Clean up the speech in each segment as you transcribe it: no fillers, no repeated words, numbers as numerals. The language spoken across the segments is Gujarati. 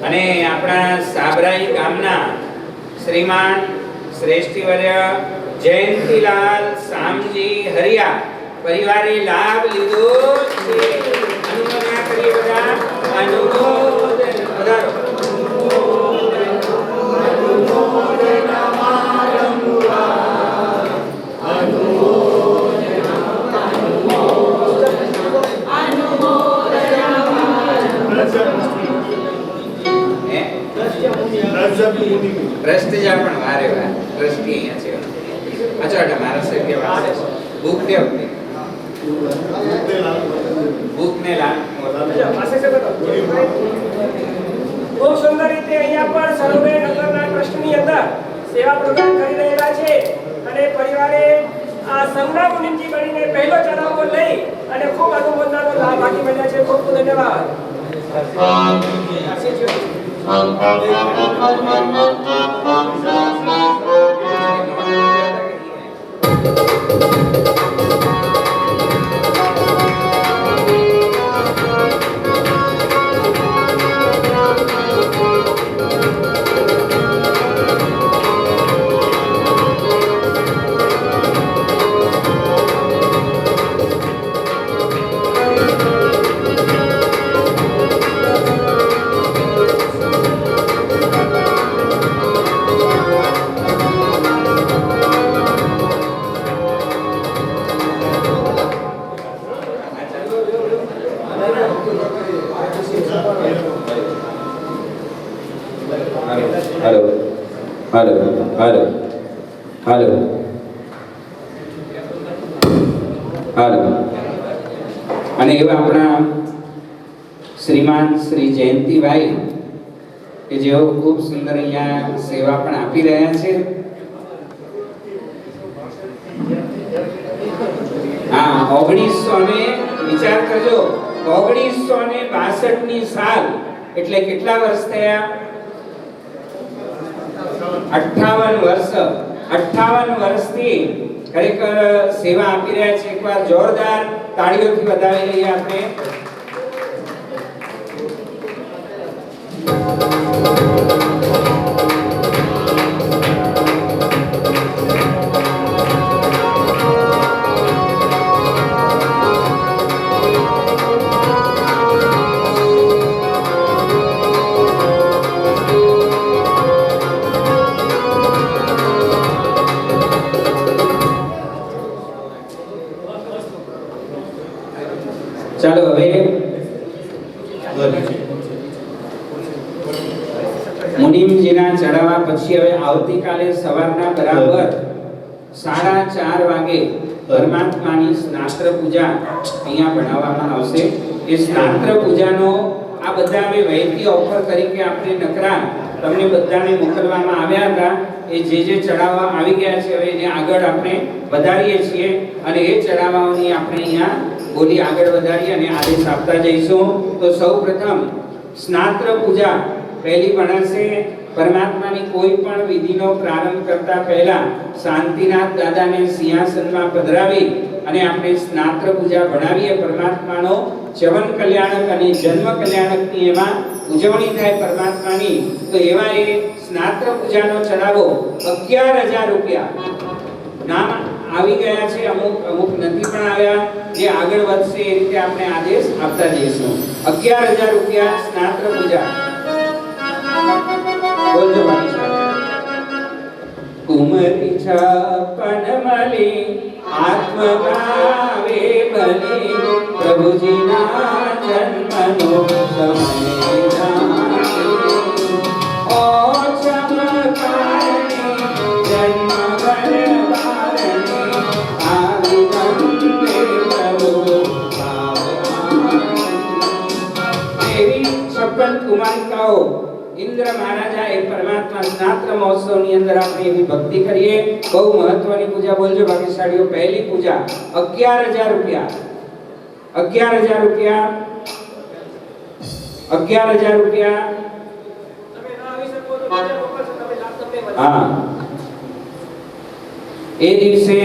અને આપણા સાબરાઈ ગામના શ્રીમાન શ્રેષ્ઠીવર્ય જયંતીલાલ શામજી હરિયા પરિવારે લાભ લીધો છે. અનુમોદના કરીએ બધા. અનુમોદન વધારો. ટ્રસ્ટી જા પણ વારે વાર ટ્રસ્ટી અહીંયા છે. અચ્છા એટલે મારા સભ્ય વાસે બુક દે બુક ને લાલ પાસે છે બતો. ખૂબ સુંદર રીતે અહીંયા પર સર્વે નગરના ટ્રસ્ટની અંદર સેવા પ્રદાન કરી રહેલા છે અને પરિવારે આ સંગ્રામ મુનિમજી બનીને પહેલો ચડાવો લઈ અને ખૂબ અનુમોદનાનો લાભ આપી મળ્યા છે. ખૂબ ખૂબ ધન્યવાદ. હાલો હાલો હાલો હાલો. અને એવા આપણા શ્રીમાન શ્રી જયંતિભાઈ કે જેઓ ખૂબ સુંદર અહીંયા સેવા પણ આપી રહ્યા છે. હા 1900 વિચાર કરજો 1962 ની સાલ એટલે કેટલા વર્ષ થયા? 58 વર્ષ. 58 વર્ષથી ખરેખર સેવા આપી રહ્યા છે. એકવાર જોરદાર તાળીઓથી વધાવી લઈએ આપણે. ચાલો હવે મુનિમજીના ચડાવવા પછી હવે આવતીકાલે સવારના બરાબર 4:30 વાગે પરમાત્માની સ્નાત્ર પૂજા અહીંયા બનાવવામાં આવશે. એ સ્નાત્ર પૂજાનો આ બધા અમે વૈતી ઓફર તરીકે આપણે નકરા તમને બધાને મોકલવામાં આવ્યા હતા. એ જે ચડાવવા આવી ગયા છે હવે એને આગળ આપણે વધારીએ છીએ અને એ ચડાવવાની આપણે અહીંયા બોલી આગળ વધારી અને આદેશ આપતા જઈશું. તો સૌપ્રથમ સ્નાત્ર પૂજા પહેલી ભણાશે. પરમાત્માની કોઈ પણ વિધિનો પ્રારંભ કરતા પહેલા શાંતિનાથ દાદાને સિંહાસનમાં પધરાવી અને આપણે સ્નાત્ર પૂજા ભણાવીએ. પરમાત્માનો ચવન કલ્યાણક અને જન્મ કલ્યાણકની એમાં ઉજવણી થાય પરમાત્માની. તો એવા એ સ્નાત્ર પૂજાનો ચડાવો 11,000 રૂપિયા નામ આવી ગયા છે. અમુક નથી પણ આવ્યા. જે આગળ વધશે એ રીતે આપણે આદેશ આપતા જઈશું. 11,000 રૂપિયા સ્નાત્ર પૂજા. બોલજો ભાઈ સાહેબ. કુમરી છપન મલી આત્મ ગાવે બલી પ્રભુજીના જન્મનો સમય ઓ ચમકારણી જન્મ વરવારણી આવી ગંગે પ્રભુ એવી 56 કુમારિકાઓ ઇન્દ્ર મહારાજા એ પરમાત્મા સ્નાત્ર મહોત્સવની અંદર આપણે એવી ભક્તિ કરીએ. બહુ મહત્વની પૂજા. બોલજો ભાગ્યશાળીઓ. પહેલી પૂજા 11,000 રૂપિયા. 11,000 રૂપિયા. 11,000 રૂપિયા. તમે ના આવી શકો તો બીજા લોકો છે તમે લાભ તમને મળે. હા, એ દિવસે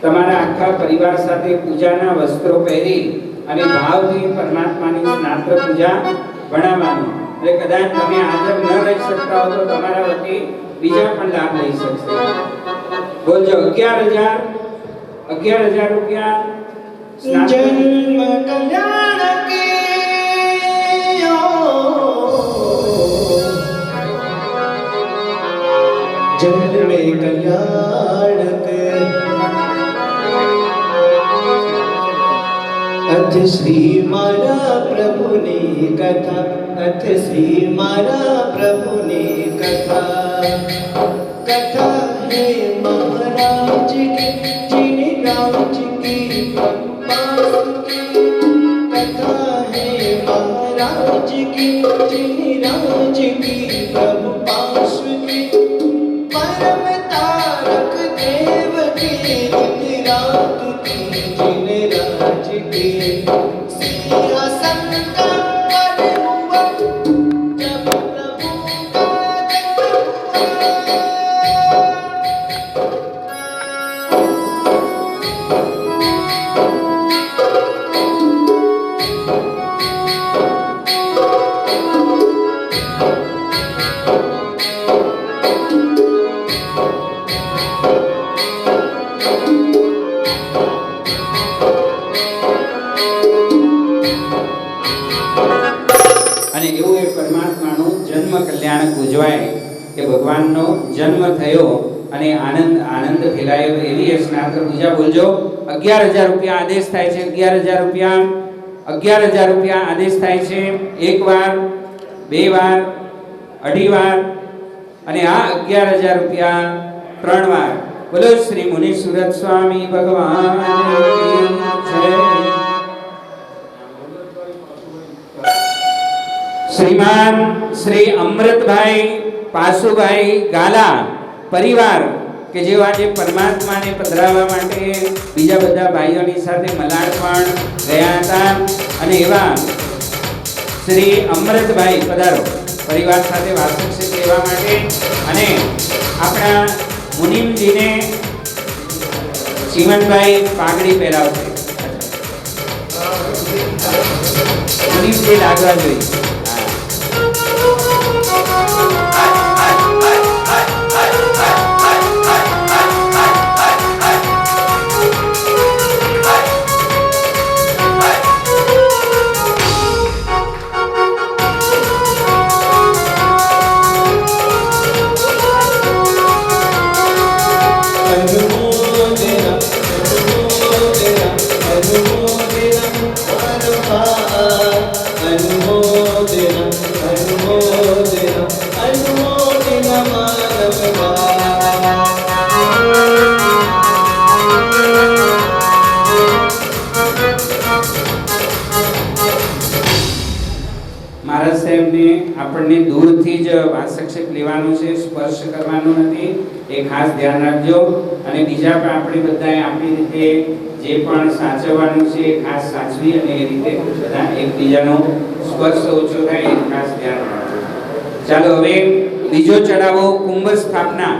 તમારા આખા પરિવાર સાથે પૂજાના વસ્ત્રો પહેરી અને ભાવથી પરમાત્માની સ્નાત્ર પૂજા ભણાવવાની. એટલે કદાચ તમે હાજર ન રહી શકતા હો તો તમારા વતી બીજા પણ લાભ લઈ શકશે. બોલજો 11,000 રૂપિયા जन्म कल्याण के जन्म कल्याण के अथ श्री मारा प्रभु ने कथा अथ श्री मारा प्रभु ने कथा कथा है महाराज की जिन राज की कथा है महाराज की जिन राज की प्रभु पास की परम तारक देव की रात की जिन राज की सिंहासन का पर हुआ जब प्रभु का અને એવું એ પરમાત્માનું જન્મ કલ્યાણ ઉજવાય કે ભગવાનનો જન્મ થયો અને આનંદ ફેલાયો એવી એ સ્નાતક પૂજા. બોલજો 11,000 રૂપિયા આદેશ થાય છે. 11,000 રૂપિયા આદેશ થાય છે. એક વાર, બે વાર, અઢી વાર અને આ 11,000 રૂપિયા 3 વાર. બોલો શ્રી મુનિ સુરત સ્વામી ભગવાન કી જય. શ્રીમાન શ્રી અમૃતભાઈ પાસુભાઈ ગાલા પરિવાર કે જેઓ આજે પરમાત્માને પધરાવવા માટે બીજા બધા ભાઈઓની સાથે મલાડ પણ ગયા હતા અને એવા શ્રી અમૃતભાઈ પધારો પરિવાર સાથે વાસક્ષેપ લેવા માટે અને આપણા મુનિમજીને ચીમનભાઈ પાઘડી પહેરાવશે. મુનિમજી લાગવા જોઈએ. મહારાજ સાહેબને આપણને દૂરથી જ વાસક્ષેપ લેવાનો છે, સ્પર્શ કરવાનો નથી, એ ખાસ ધ્યાન રાખજો. અને બીજા પણ આપણે બધાએ આપણી રીતે જે પણ સાચવવાનું છે એ ખાસ સાચવી અને એ રીતે બધા એકબીજાનો સ્પર્શ ઓછો થાય એ ખાસ ધ્યાન રાખજો. ચાલો હવે બીજો ચડાવો કુંભ સ્થાપના.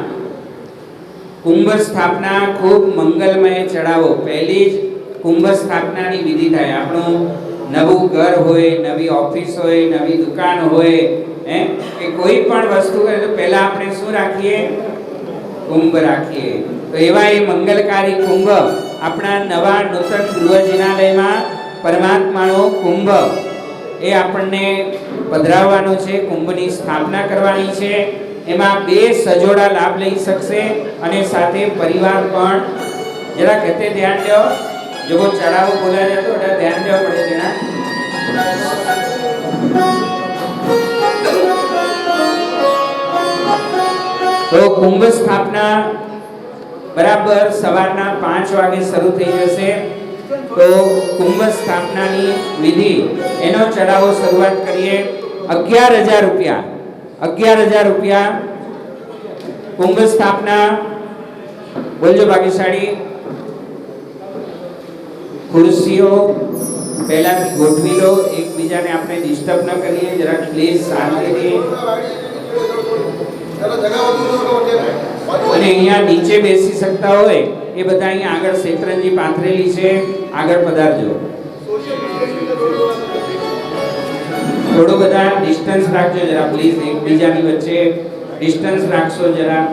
કુંભ સ્થાપના ખૂબ મંગલમય ચડાવો. પહેલી જ કુંભ સ્થાપનાની વિધિ થાય. આપણું નવું ઘર હોય, નવી ઓફિસ હોય, નવી દુકાન હોય, કે કોઈ પણ વસ્તુ હોય તો પહેલા આપણે શું રાખીએ? કુંભ રાખીએ. તો એવા એ મંગલકારી કુંભ આપણા નવા નૂતન ગૃહ જિનાલયમાં પરમાત્માનો કુંભ એ આપણને પધરાવવાનો છે. કુંભની સ્થાપના કરવાની છે. એમાં 2 સજોડા લાભ લઈ શકશે અને સાથે પરિવાર પણ. જરા કહેતે ધ્યાન દો. જો ચડાવો બોલાય તો ધ્યાન દેવા પડે છે ના. તો કુંભ સ્થાપના બરાબર સવારના 5 વાગે શરૂ થઈ જશે. તો કુંભ સ્થાપનાની વિધિ એનો ચડાવો શરૂઆત કરીએ. 11,000 રૂપિયા. 11,000 રૂપિયા કુંભ સ્થાપના. બોલજો ભાગ્યશાળી. ખુરશીઓ પહેલાથી ગોઠવી લો. એકબીજાને આપણે ડિસ્ટર્બ ન કરીએ. જરાક પ્લીઝ શાંતિથી. અને અહીંયા નીચે બેસી શકતા હોય એ બધા અહીંયા આગળ શેતરંજી પાથરેલી છે, આગળ પધારજો. થોડું બધા ડિસ્ટન્સ રાખજો જરા પ્લીઝ, એકબીજાની વચ્ચે ડિસ્ટન્સ રાખશો જરા.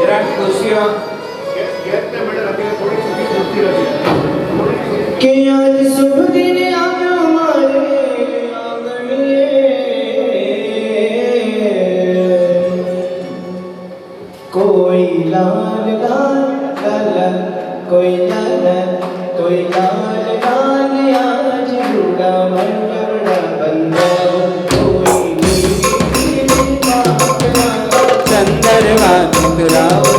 જરા ખુશીઓ કે આજ શુભ દિન આવ્યો મારે આંગણે, કોઈ લાલ લાલ લાલ, કોઈ લાલ કોઈ લાલ લાલ, આજ રૂડા મંડળા બંધાવો, કોઈ નીલી પાકડા ચંદરવા ટુકરાઓ.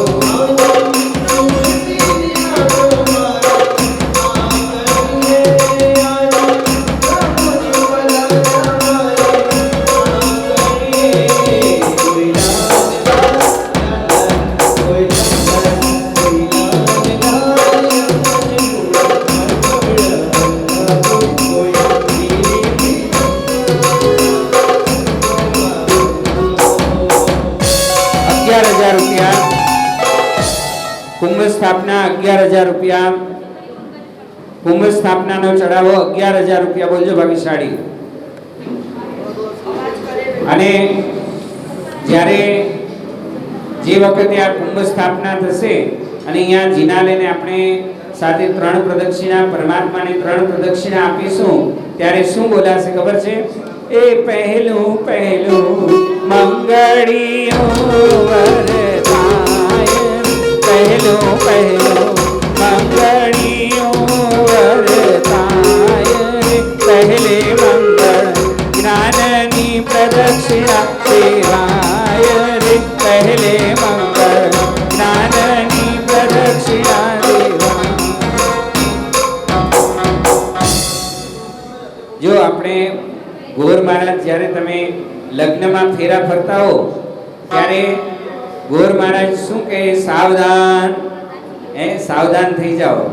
કુંભ સ્થાપના 11,000 રૂપિયા. કુંભ સ્થાપનાનો ચડાવો 11,000 રૂપિયા. બોલજો ભાગ્યશાળી. અને જ્યારે જે વખતે આ કુંભ સ્થાપના થશે અને અહીંયા જીનાલયને આપણે સાથે 3 પ્રદક્ષિણા, પરમાત્માને 3 પ્રદક્ષિણા આપીશું, ત્યારે શું બોલાશે ખબર છે? એ પહેલું પહેલું મંગળીઓ વરદાય, પહેલું પહેલું મંગળીઓ વરદાય, પહેલે મંગળ જ્ઞાનની પ્રદક્ષિણા દેવાય રે, પહેલે મંગળ જ્ઞાનની પ્રદક્ષિણા દેવાય. જો આપણે ગોર મહારાજ જ્યારે તમે લગ્નમાં ફેરા ફરતા હો ત્યારે ગોર મહારાજ શું કહે? સાવધાન, સાવધાન થઈ જાઓ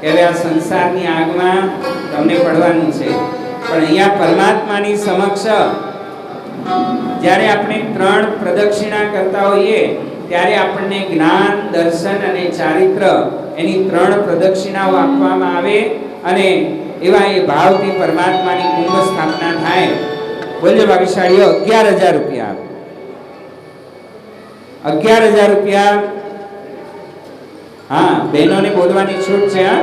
કે હવે આ સંસારની આગમાં તમને પડવાનું છે. પણ અહીંયા પરમાત્માની સમક્ષ જ્યારે આપણે 3 પ્રદક્ષિણા કરતા હોઈએ ત્યારે આપણને જ્ઞાન, દર્શન અને ચારિત્ર એની 3 પ્રદક્ષિણાઓ આપવામાં આવે અને એવા એ ભાવથી પરમાત્માની કુંભ સ્થાપના થાય. બોલજો ભાગ્યશાળીઓ. 11,000 રૂપિયા. 11,000 રૂપિયા. હા, બહેનોને બોલવાની છૂટ છે. હા,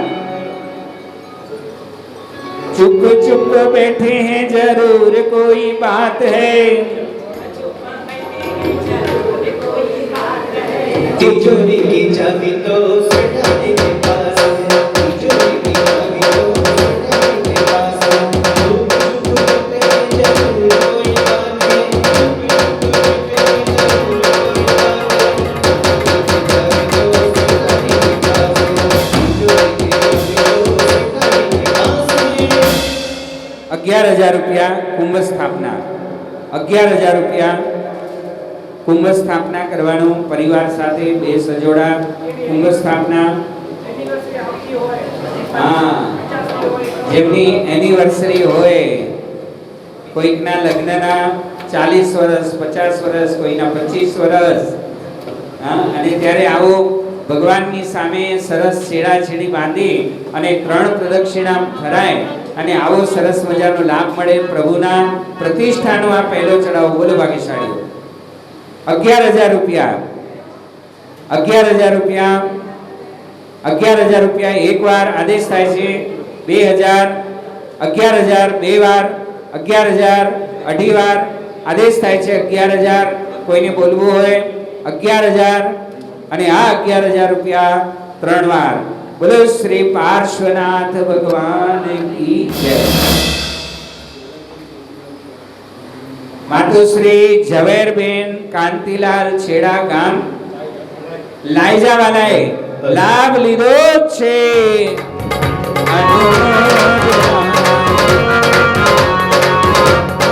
चुप चुप बैठे हैं जरूर कोई बात है, तिजोरी की चाबी तो सेठानी के पास है, तिजोरी की चाबी तो सेठानी के पास है, चुप चुप बैठे हैं जरूर कोई बात है, चुप चुप बैठे हैं जरूर कोई बात है, तिजोरी की चाबी तो सेठानी के पास है, तिजोरी की चाबी तो सेठानी के पास है. 11,000 રૂપિયા કુંભ સ્થાપના. 11,000 રૂપિયા કુંભ સ્થાપના કરવાનું પરિવાર સાથે 2 સજોડા કુંભ સ્થાપના. હા, જેમની એનિવર્સરી હોય, કોઈકના લગ્નના 40 વર્ષ, 50 વર્ષ, કોઈના 25 વર્ષ, હા, અને ત્યારે આવો ભગવાનની સામે સરસ છેડાછેડી બાંધી અને 3 પ્રદક્ષિણા ફરાય અને આવો સરસ મજાનો લાભ મળે. પ્રભુના પ્રતિષ્ઠાનો આ પહેલો ચડાવો. બોલો ભાગ્યશાળીઓ. 11,000 રૂપિયા. 11,000 રૂપિયા. 11,000 રૂપિયા એક વાર આદેશ થાય છે. 2,000, 11,000 બે વાર, 11,000 અઢી વાર આદેશ થાય છે. 11,000 કોઈને બોલવું હોય 11,000 અને આ 11,000 રૂપિયા 3 વાર. બોલો શ્રી પાર્શ્વનાથ ભગવાન કી જય. માતુશ્રી ઝવેરબેન કાંતિલાલ છેડા ગામ લાઈજાવાલાએ લાભ લીધો છે.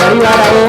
પરિવાર આવો.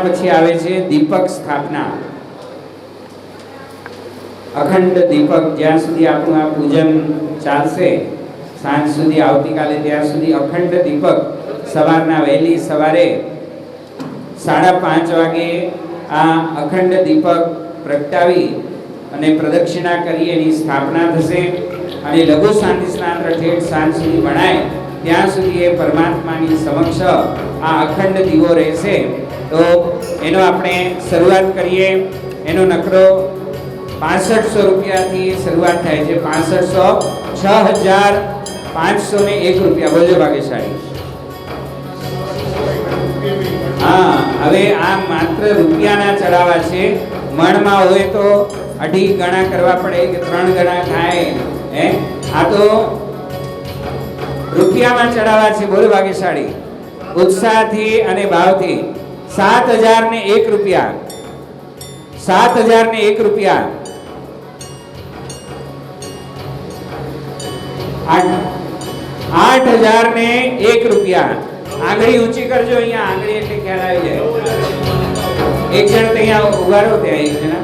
પછી આવે છે દીપક સ્થાપના. અખંડ દીપક જ્યાં સુધી આપણું આ પૂજન ચાલશે સાંજ સુધી, આવતીકાલે ત્યાં સુધી અખંડ દીપક સવારના વહેલી સવારે 5:30 વાગે આ અખંડ દીપક પ્રગટાવી અને પ્રદક્ષિણા કરી એની સ્થાપના થશે અને લઘુ શાંતિ સ્નાન ઠેઠ સાંજ સુધી ભણાય ત્યાં સુધી એ પરમાત્માની સમક્ષ આ અખંડ દીવો રહેશે. તો એનો આપણે શરૂઆત કરીએ. એનો નકરો 6500 રૂપિયાથી શરૂઆત થાય છે. 6500 6501 રૂપિયા. બોલજો ભાગ્યશાળી. હા, હવે આ માત્ર રૂપિયાના ચડાવા છે. મણમાં હોય તો 2.5 ગણા કરવા પડે કે 3 ગણા થાય. આ તો રૂપિયામાં ચડાવા છે. બોલો ભાગ્યશાળી. ઉત્સાહથી અને ભાવથી 7001 રૂપિયા. 7001 રૂપિયા. 8001 રૂપિયા. આંગળી ઊંચી કરજો. અહીંયા આંગળી એટલે ખ્યાલ આવી જાય. એક જણ અહીંયા ઉભા રહો. ત્યાં એક જણા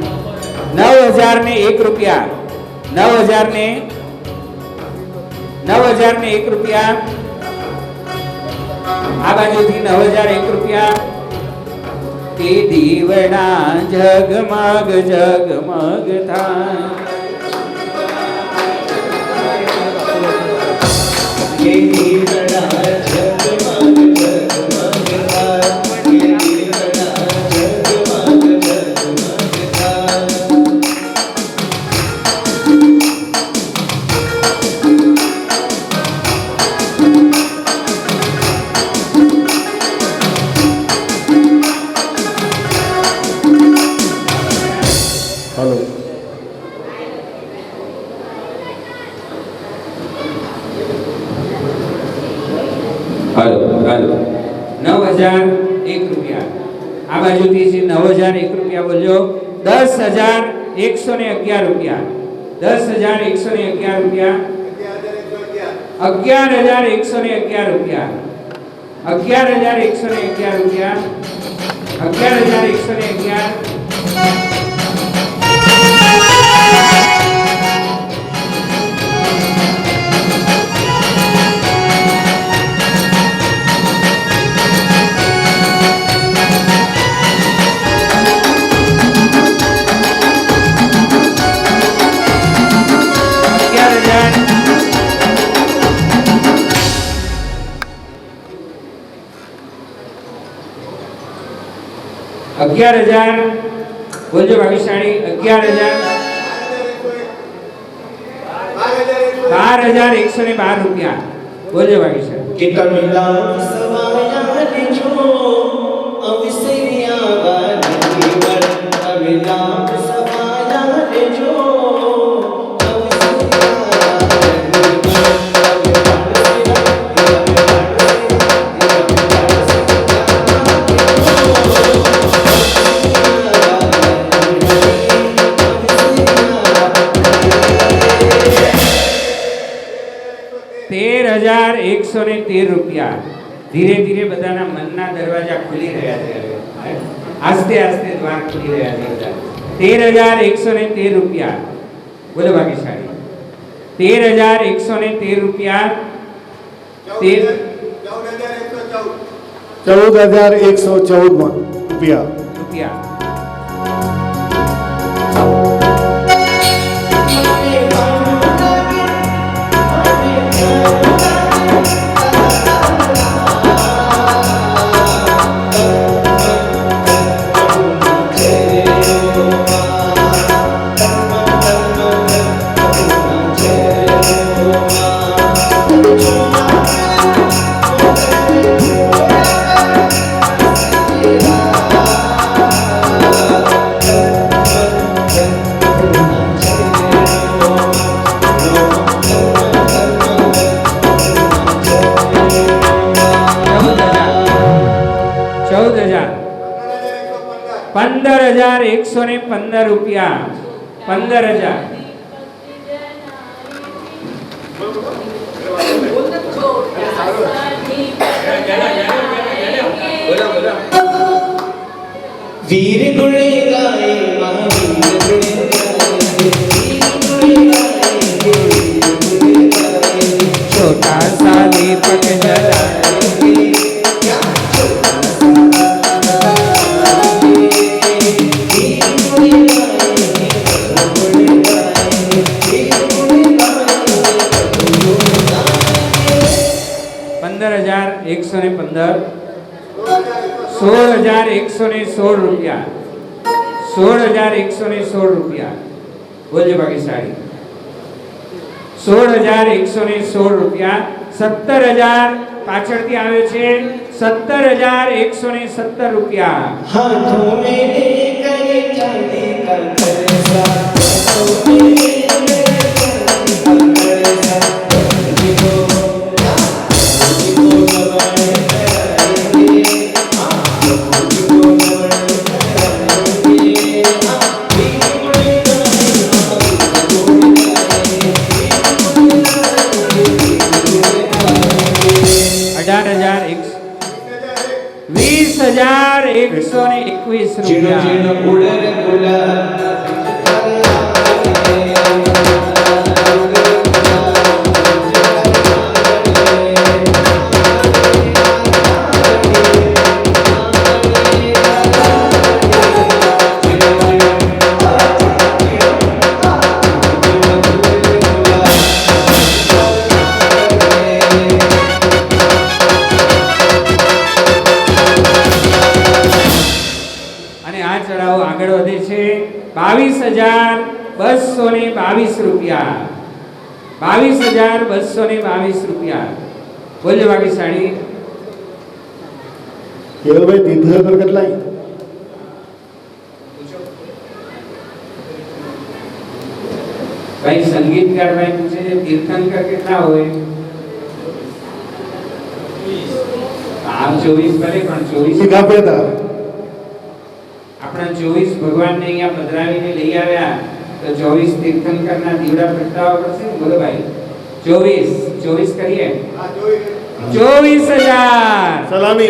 9001 રૂપિયા. 9001 રૂપિયા. આ બાજુથી 9001 રૂપિયા. તે દીવડા જગમગ જગમગ થાય. ये दीवड़ा जगमग जगमग थाय, ये दीवड़ा जगमग जगमग थाय. हेलो હાલો હાલો 9001 રૂપિયા. આ બાજુથી છે 9001 રૂપિયા. બોલજો 10111 રૂપિયા. 10111 રૂપિયા. 11111 રૂપિયા. 11111 રૂપિયા. 11111. $11,000. બોલજો ભાગ્યશાળી. 12112 રૂપિયા. બોલજો ભાગ્યશાળી. कितमिला सवाया जो अविसरिया वाली वर अविला सवाया जो $13,113 રૂપિયા. ધીરે ધીરે બધાના મનના દરવાજા ખુલી રહ્યા છે. આસ્તે આસ્તે દ્વાર ખુલી રહ્યા છે. 13,113 રૂપિયા. બોલો ભાગ્યશાળી. 13,113 રૂપિયા. 14,114 રૂપિયા. રૂપિયા. $15,115 રૂપિયા. 15,000. वीर गुण गाए महावीर गुण गाए, वीर गुण गाए, वीर गुण गाए। छोटा सा दीपक जलाए, क्या छोटा सा वीर गुण गाए, गुण गाए, वीर गुण गाए, गुण गाए। 15,115, 16,116 રૂપિયા, 16,116 રૂપિયા. બોલજો બાકી સાડી. 16,116 રૂપિયા. 17,000 પાછળથી આવ્યો છે, 17,117 રૂપિયા. हाथों में लेकर चांदी का कलसा, हाथों में लेकर चांदी का कलसा, मुझको नमन कराएंगे, मुझको नमन कराएंगे। वीर गुण गाए, 18,121 जिनो રૂપિયા. जिनो उड़र गुलाब અને આ ચડાવો આગળ વધે છે. 22,222 રૂપિયા. 22,222 રૂપિયા. બોલજો બાકી સાડી. કેવલભાઈ તીર્થંકર કેટલાય? ભાઈ સંગીતકાર ભાઈ પૂછે છે તીર્થંકર કેટલા હોય? આમ 24 ભલે પણ 24 એક આપે હતા. આપણા 24 ભગવાનને અહીંયા પધરાવીને લઈ આવ્યા તો 24 તીર્થંકરના દીવડા પ્રગટાવવા પડશે ને. બોલો ભાઈ 24 કરીએ. 24,000 સલામી.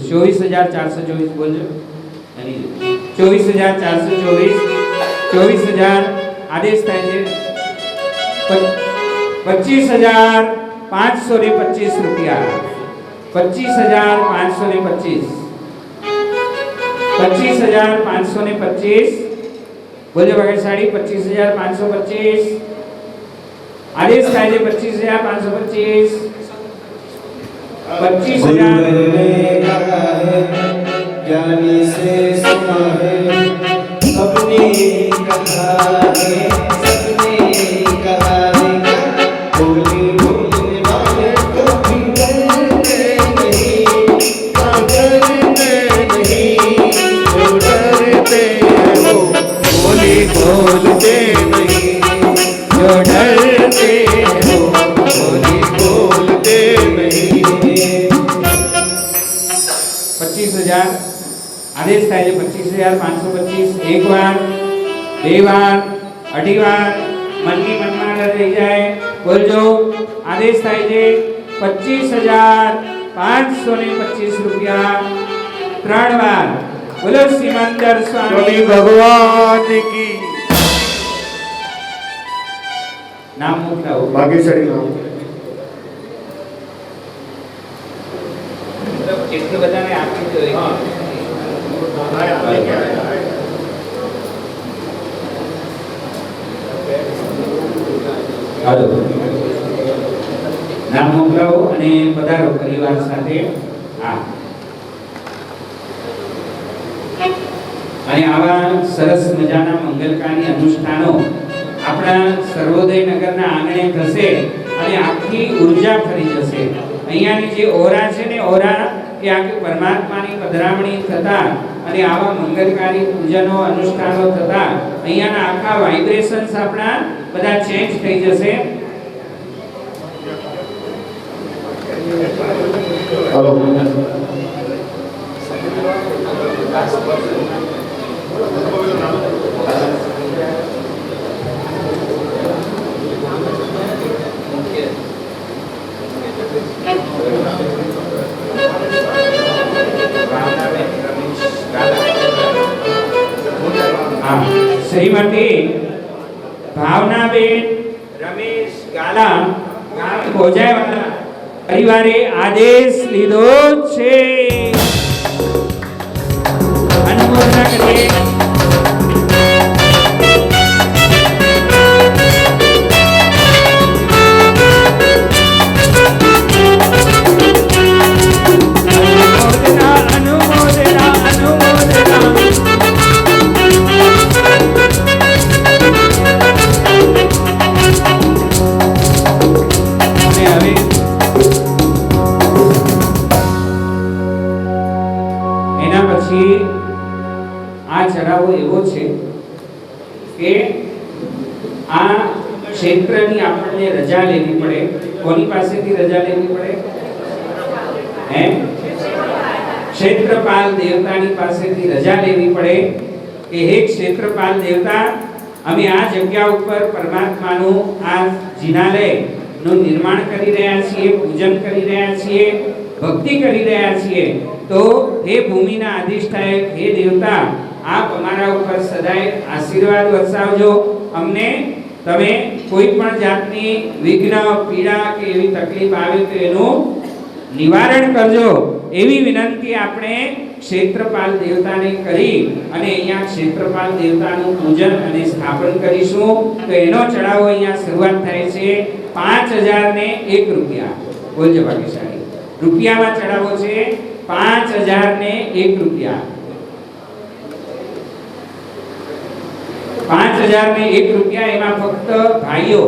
24,424 બોલજો. 24,424, 24,000 આદેશ થાય છે. 25,525 રૂપિયા. 25,525, 25,525 બોલજો બાકી સાડી. 25,525 આદેશ થાય છે. 25,525, 25,000. ज्ञानी से सुना है, सबने कहा है, सबने कहा है, बोले बोलने वाले कभी डरते नहीं, डरते नहीं, जो डरते हो बोले बोलते नहीं, जो डरते हो बोले बोलते नहीं। 25,000 आदेश થાય છે. 25,525 એક વાર, બે વાર, અઢી વાર મનની મનમાં રહી જાય. બોલજો. આદેશ થાય છે 25,525 રૂપિયા. ત્રણ વાર બોલો સિમંદર સ્વામી ભગવાન કી. નામ મોકલાવો. ભાગ્યશાળી નામ. એટલું બધાને આપી દો. હાલો નામ મોકલાવો અને પધારો પરિવાર સાથે. હા અને આવા સરસ મજાના મંગલકારી અનુષ્ઠાનો આપણા સર્વોદય નગરના આંગણે થશે અને આખી ઉર્જા ફરી જશે. અહીંયાની જે ઓરા છે ને, ઓરા એ આખી પરમાત્માની પધરામણી થતા અને આવા મંગલકારી પૂજનો અનુષ્ઠાનો થતા અહીંયાના આખા વાઇબ્રેશન્સ આપણા બધા ચેન્જ થઈ જશે. હાલો. હા, શ્રીમતી ભાવનાબેન રમેશ ગાલા ગામ ભોજાવાલા પરિવારે આદેશ લીધો છે. અનુમોદના કરીએ. અનુમોદના, અનુમોદના, અનુમોદના. અને હવે એના પછી આ ચઢાવો એવો છે કે આ ક્ષેત્રની આપણને રજા લેવી પડે. કોની પાસેથી રજા લેવી પડે? હે? ક્ષેત્રપાલ દેવતાની પાસેથી રજા લેવી પડે કે હે ક્ષેત્રપાલ દેવતા, અમે આ જગ્યા ઉપર પરમાત્માનું આ જિનાલયનું નિર્માણ કરી રહ્યા છીએ, પૂજન કરી રહ્યા છીએ, ભક્તિ કરી રહ્યા છીએ. તો હે ભૂમિના અધિષ્ઠાયક, હે દેવતા, આપ અમારા ઉપર સદાય આશીર્વાદ વરસાવજો. અમને તમે કોઈ પણ જાતની વિઘ્ન, પીડા કે એવી તકલીફ આવે તો એનું નિવારણ કરજો. એવી વિનંતી આપણે ક્ષેત્રપાલ દેવતાને કરી અને અહીંયા ક્ષેત્રપાલ દેવતાનું પૂજન અને સ્થાપન કરીશું. તો એનો ચડાવો અહીંયા શરૂઆત થાય છે 5001 રૂપિયા. બોલજો ભાગ્યશાળી. રૂપિયામાં ચડાવો છે 5001 રૂપિયા. 5001 રૂપિયા. એમાં ફક્ત ભાઈઓ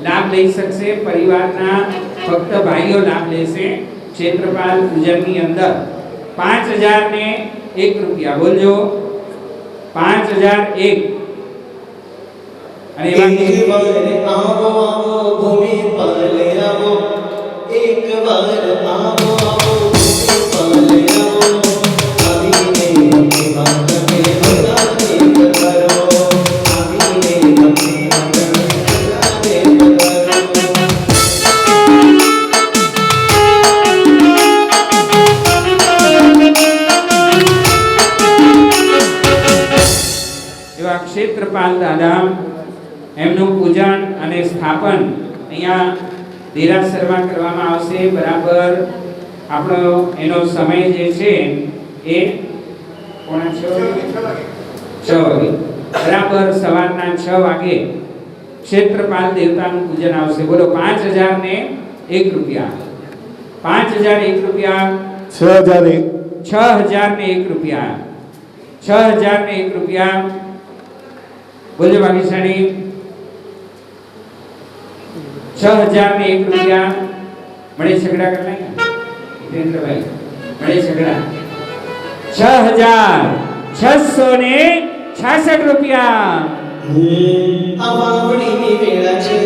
લાભ લઈ શકશે. પરિવારના ફક્ત ભાઈઓ લાભ લેશે ક્ષેત્રપાલ પૂજનની અંદર. 5001 રૂપિયા. બોલજો 5001. અને એક વાર આવો આવો ભૂમિપાલ આવો, એક વાર આવો આવો ભૂમિપાલ આવો, આવીને અમને માનવે બધાને પધારો, આવીને અમને માનવે બધાને પધારો. એવા ક્ષેત્રપાલ દાદા એમનું પૂજન અને સ્થાપન અહીંયા દેરાસરમાં કરવામાં આવશે. બરાબર આપણો એનો સમય જે છે એ 6 વાગે, બરાબર સવારના 6 વાગે ક્ષેત્રપાલ દેવતાનું પૂજન આવશે. બોલો 5001 રૂપિયા. 5001 રૂપિયા. 6001 રૂપિયા. 6001 રૂપિયા. બોલજો ભાગ્યશાળી. 6001 રૂપિયા. મળે છગડા કર નાખ્યા હિતેન્દ્રભાઈ. મળે છગડા. 6666 રૂપિયા. આ વાવડીની વેળા છે,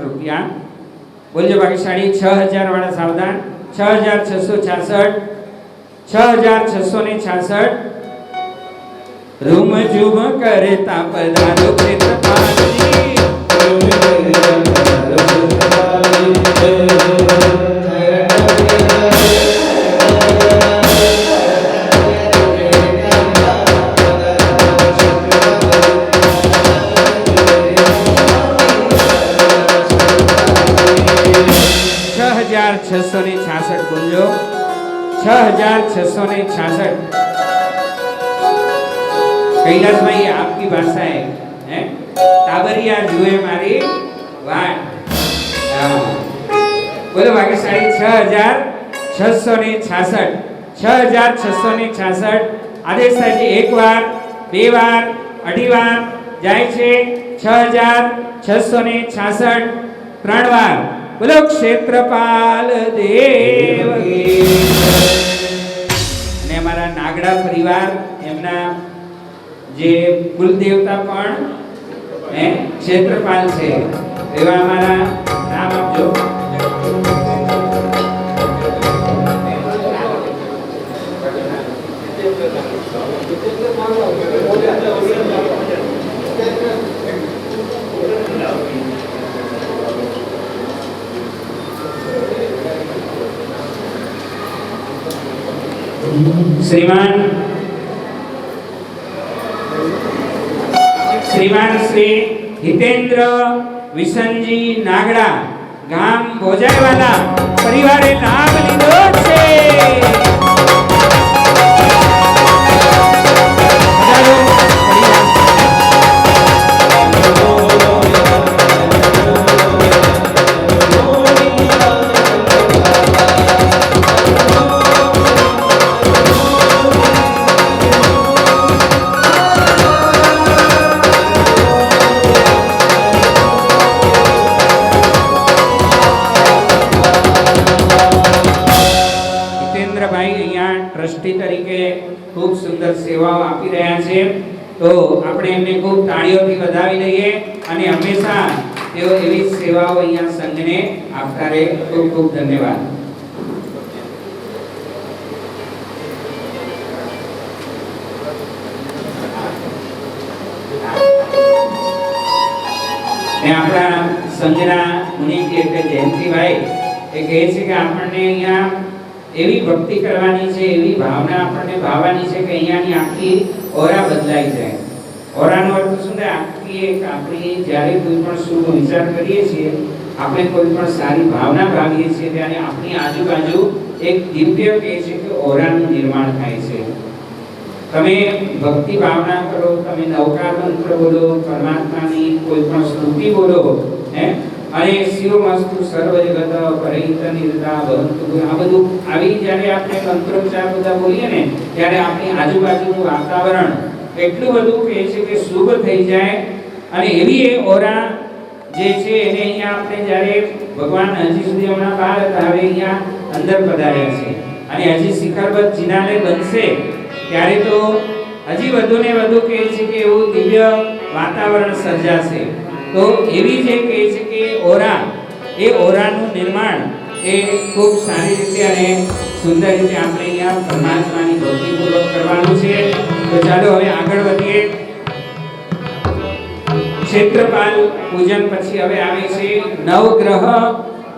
રૂપિયા. બોલજો ભાગ્યશાળી. 6000 વાળા સાવધાન. 6666. 6666. રૂમ ઝૂમ કરતા પધારો ક્ષેત્રપાલજી. बोलो 6666. कैलाश भाई आपकी भाषा है टाबरिया जुए मारी वाट. बोलो भाग्यशाળી 6666. 6666 આદેશ થાય છે. એક વાર, બે વાર, અઢી વાર જાય છે. 6666 ત્રણ વાર બોલો ક્ષેત્રપાલ દેવ કી અને અમારા નાગડા પરિવાર એમના જે કુલદેવતા પણ ક્ષેત્રપાલ છે એવા અમારા નામ આપજો. શ્રીમાન શ્રી હિતેન્દ્ર વિસનજી નાગડા ગામ ભોજાઈવાલા પરિવારે લાભ લીધો છે. ટ્રસ્ટી તરીકે ખૂબ સુંદર સેવાઓ આપી રહ્યા છે તો આપણે એમને ખૂબ તાળીઓથી વધાવી લઈએ અને હંમેશા તેઓ એવી સેવાઓ અહીંયા સંઘને આપતા રહે. ખૂબ ખૂબ ધન્યવાદ. આપણા સંઘના મુનિજી એટલે જયંતિભાઈ એ કહે છે કે આપણને અહીંયા એવી ભક્તિ કરવાની છે, એવી ભાવના આપણને ભાવવાની છે કે અહીંયાની આખી ઓરા બદલાઈ જાય. ઓરાનો અર્થ શું થાય? આખી એક આપણી જ્યારે કોઈ પણ શુભ વિચાર કરીએ છીએ, આપણે કોઈ પણ સારી ભાવના ભાવીએ છીએ ત્યારે આપણી આજુબાજુ એક દિવ્ય કહે છે કે ઓરાનું નિર્માણ થાય છે. તમે ભક્તિ ભાવના કરો, તમે નવકાર મંત્ર બોલો, પરમાત્માની કોઈ પણ સ્તુતિ બોલો અને શિવમસ્તુ સર્વ જગત પરિહિત નિર્તા ભવંતુ આ બધું આવી જ્યારે આપણે મંત્રોચ્ચાર બધા બોલીએ ને ત્યારે આપણી આજુબાજુનું વાતાવરણ એટલું બધું કહે છે કે શુભ થઈ જાય અને એવી એ ઓરા જે છે એને અહીંયા આપણે જ્યારે ભગવાન હજી સુધી હમણાં બહાર હતા, હવે અહીંયા અંદર પધાર્યા છે અને હજી શિખરબદ્ધ જિનાલય બનશે ત્યારે તો હજી વધુ ને વધુ કહે છે કે એવું દિવ્ય વાતાવરણ સર્જાશે. તો એવી જે કહે છે કે ઓરા, એ ઓરાનું નિર્માણ એ ખૂબ સારી રીતે અને સુંદર રીતે આપણે અહીંયા પરમાત્માની ભક્તિપૂર્વક કરવાનું છે. તો ચાલો હવે આગળ વધીએ. ક્ષેત્રપાલ પૂજન પછી હવે આવે છે નવગ્રહ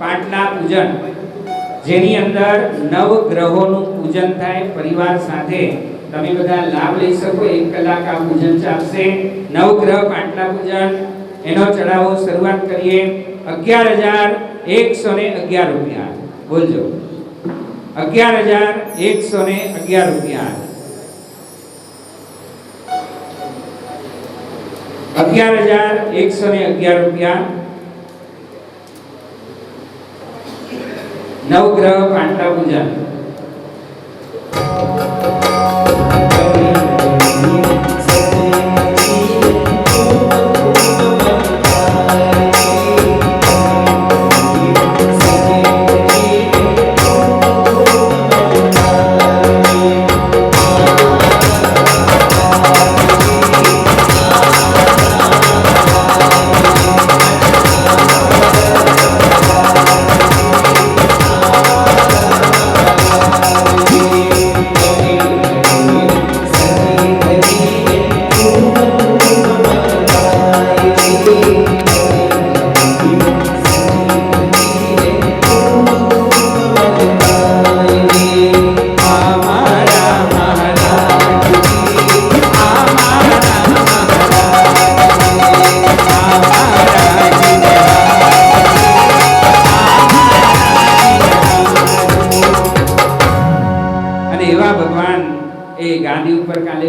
પાટલા પૂજન, જેની અંદર નવગ્રહોનું પૂજન થાય પરિવાર સાથે. તમે બધા લાભ લઈ શકો. 1 કલાક આ પૂજન ચાલશે. નવગ્રહ પાટલા પૂજન એનો ચડાવો શરૂઆત કરીએ 11,111 રૂપિયા. બોલજો 11,111 રૂપિયા. 11,111 રૂપિયા. નવગ્રહ પાટલા પૂજન.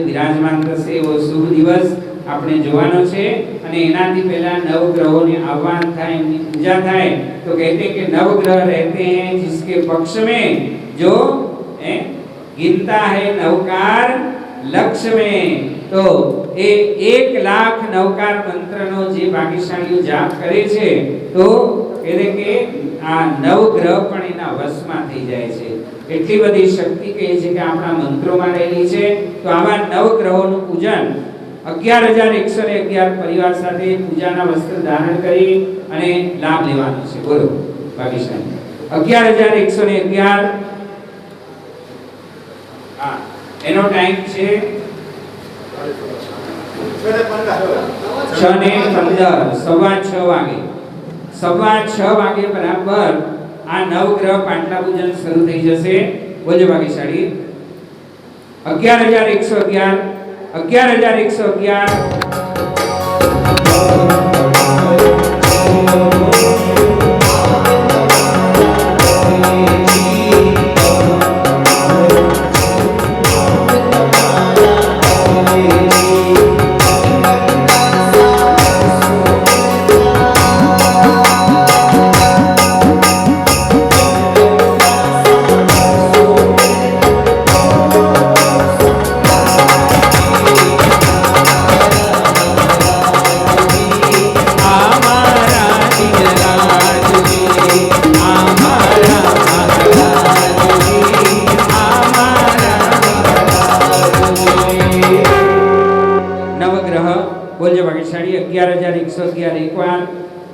બિરાજમાન થશે એવો શુભ દિવસ આપણે જોવાનો છે અને એનાથી પહેલા નવગ્રહોને આહવાન થાય, એમની પૂજા થાય. તો કહેતે કે નવગ્રહ રહેતે हैं जिसके पक्ष में जो गिनता है नवकार लक्ष्य में. तो એ 1,00,000 નવકાર મંત્રનો જે ભાગ્યશાળીઓ જાપ કરે છે તો એટલે કે આ નવગ્રહ પણ એના વશમાં થઈ જાય છે. એટલી બધી શક્તિ કહે છે કે આપણા મંત્રોમાં રહેલી છે. તો આવા નવગ્રહોનું પૂજન 11,111 પરિવાર સાથે પૂજાના વસ્ત્ર ધારણ કરી અને લાભ લેવાનો છે. બોલો ભાગ્યશાળી 11,111 હા એનો ટાઈમ છે 6:15 6:15 વાગે 6:15 વાગે બરાબર આ નવગ્રહ પાટલા પૂજન શરૂ થઈ જશે. બોલજો ભાગ્યશાળી 11,111 બોલજો ભાગ્યશાળી 11,111 એકવાર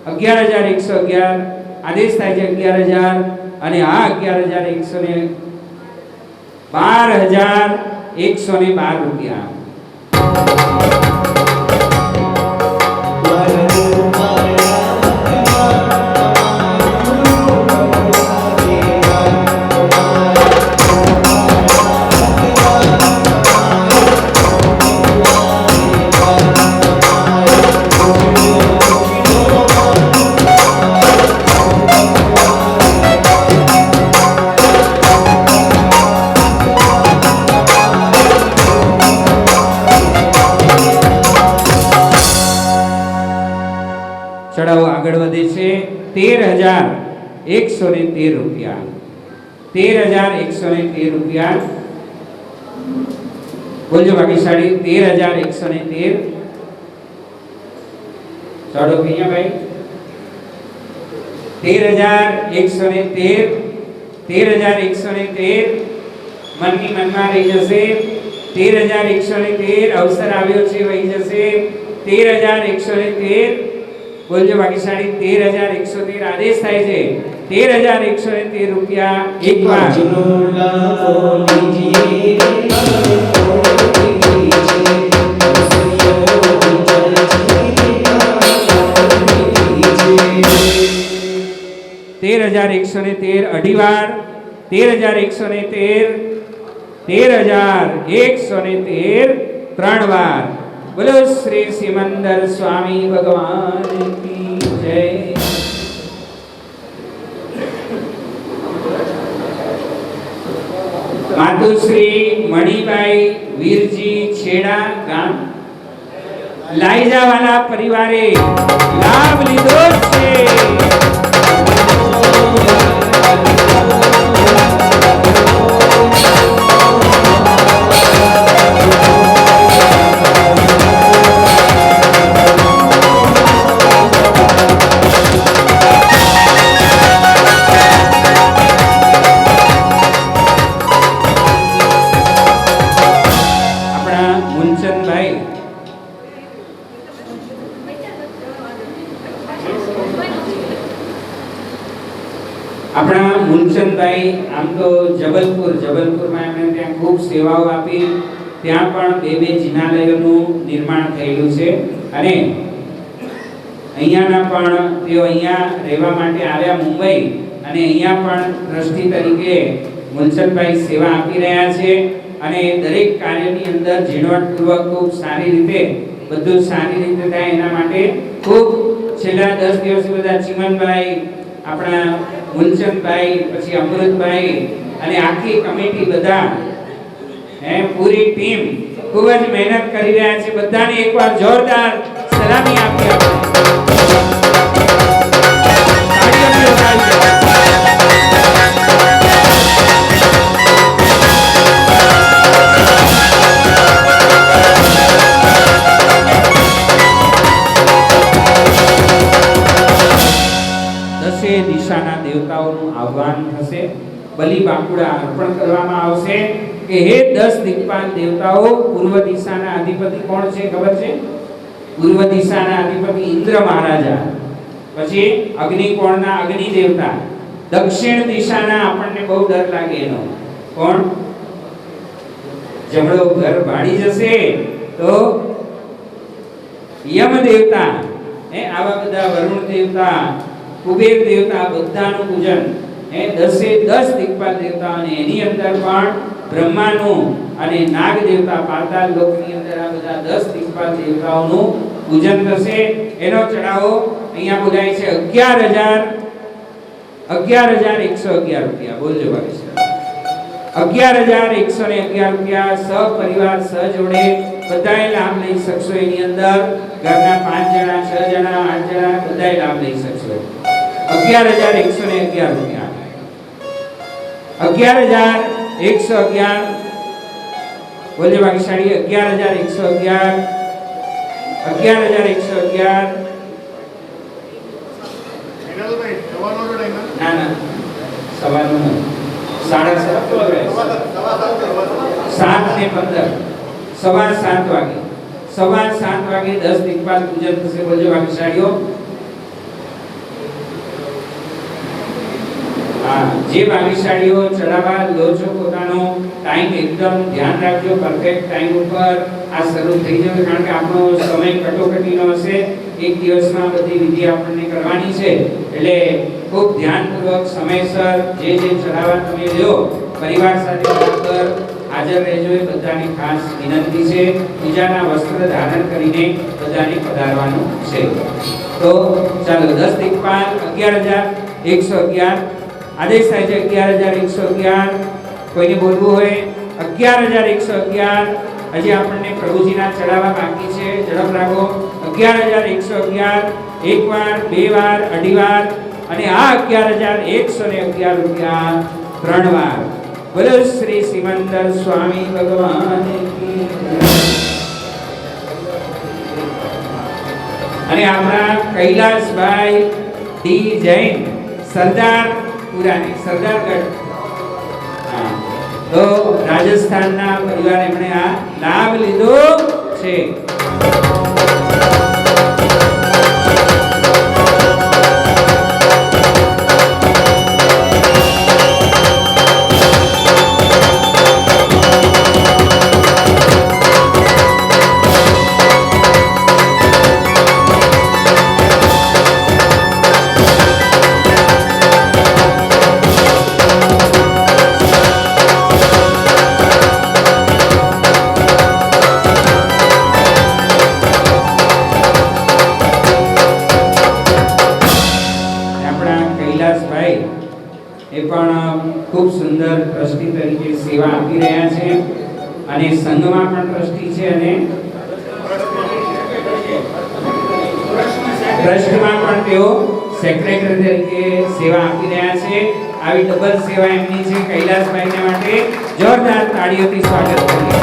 11,111 આદેશ થાય છે 11,000 અને આ 11,112 રૂપિયા. ચડાવો આગળ વધે છે 13,113 રૂપિયા. 13,113 રૂપિયા. બોલજો ભાગ્યશાળી 13,113. ચડો અહીંયા ભાઈ 13,113 13,113 મનની મનમાં રહી જશે. 13,113 અવસર આવ્યો છે વહી જશે. 13,113 બોલજો ભાગ્યશાળી 13,113 આદેશ થાય છે 13,113 રૂપિયા એકવાર. ₹13,113 અઢી વાર 13,113 13,113 ત્રણ વાર. બોલો શ્રી સિમંદર સ્વામી ભગવાન કી જય. માતુશ્રી મણિબાઈ વીરજી છેડા ગામ લાઈજાવાલા પરિવારે લાભ લીધો છે. આપણા મુલચંદભાઈ આમ તો જબલપુરમાં એમણે ત્યાં ખૂબ સેવાઓ આપી. ત્યાં પણ બે જિનાલયોનું નિર્માણ થયેલું છે અને અહીંયાના પણ તેઓ અહીંયા રહેવા માટે આવ્યા મુંબઈ અને અહીંયા પણ ટ્રસ્ટી તરીકે મુલચંદભાઈ સેવા આપી રહ્યા છે અને દરેક કાર્યની અંદર ઝીણવટપૂર્વક ખૂબ સારી રીતે બધું સારી રીતે થાય એના માટે ખૂબ છેલ્લા 10 દિવસથી બધા ચિમનભાઈ આપણા મુલચંદભાઈ પછી અમૃતભાઈ અને આખી કમિટી બધા પૂરી ટીમ ખૂબ જ મહેનત કરી રહ્યા છે. બધાને એકવાર જોરદાર સલામી આપી આપણે. 10 દિશાના દેવતાઓનું આહ્વાન થશે, બલિ બાકુડા અર્પણ કરવામાં આવશે કે હે 10 દિક્પાલ દેવતાઓ, પૂર્વ દિશાના અધિપતિ કોણ છે ખબર છે? પૂર્વ દિશાના અધિપતિ ઇન્દ્ર મહારાજા, પછી અગ્નિકોણના અગ્નિ દેવતા, દક્ષિણ દિશાના આપણને બહુ ડર લાગે એનો કોણ? જમણો ઘર ભાડી જશે તો યમ દેવતા, આવા બધા વરુણ દેવતા, કુબેર દેવતા, બધાનું પૂજન 10 દિક્પાલ દેવતા, અને એની અંદર પણ બ્રહ્માનું અને નાગ દેવતા પાતાળ લોકની અંદર આ બધા 10 દિક્પાલ દેવતાઓનું પૂજન થશે. એનો ચડાવો અહીંયા બોલાય છે 11,111 રૂપિયા. બોલજો ભાઈ, 11,111 રૂપિયા સપરિવાર સહજોડે બધાએ લાભ લઈ શકશો. એની અંદર ઘરના 5 જણા, 6 જણા, 8 જણા બધાએ લાભ લઈ શકશો. 11,111 રૂપિયા. 11,111 બોલજો ભાગ્યશાળી. 11,111 11,111. ના ના, સવારનું 7:15 સવાર 7 વાગે 10 દિક્પાલ પૂજન થશે. બોલજો ભાગ્યશાળીઓ. જે ભાગ્યશાળીઓ ચડાવવા લો છો પોતાનો ટાઈમ એકદમ ધ્યાન રાખજો, પરફેક્ટ ટાઈમ ઉપર આ શરૂ થઈ જશે, કારણ કે આપણો સમય કટોકટીનો હશે. એક દિવસમાં બધી વિધિ આપણને કરવાની છે, એટલે ખૂબ ધ્યાનપૂર્વક સમયસર જે ચડાવવા તમે લ્યો પરિવાર સાથે બરાબર હાજર રહેજો. એ બધાને ખાસ વિનંતી છે. પૂજાના વસ્ત્ર ધારણ કરીને બધાને પધારવાનું છે. તો ચાલો 10 દિક્પાલ 11,111 આદેશ થાય છે. 11,111 કોઈને બોલવું હોય 11,111. હજી આપણને પ્રભુજીના ચડાવવા બાકી છે, ઝડપ રાખો. 11,111 એક વાર, બે વાર, અઢી વાર, અને આ 11,111 રૂપિયા 3 વાર. બોલો શ્રી સિમંદર સ્વામી ભગવાન કી જય. અને આપણા કૈલાસભાઈ ડી જૈન સરદારપુરાની સરદારગઢ, તો રાજસ્થાનના પરિવાર એમણે આ લાભ લીધો છે. ખૂબ સુંદર ટ્રસ્ટી તરીકે સેવા આપી રહ્યા છે, અને સંઘમાં પણ ટ્રસ્ટી છે, અને ટ્રસ્ટમાં પણ તેઓ સેક્રેટરી તરીકે સેવા આપી રહ્યા છે. આવી ડબલ સેવા એમની છે. કૈલાસભાઈને માટે જોરદાર તાળીઓથી સ્વાગત કરીએ.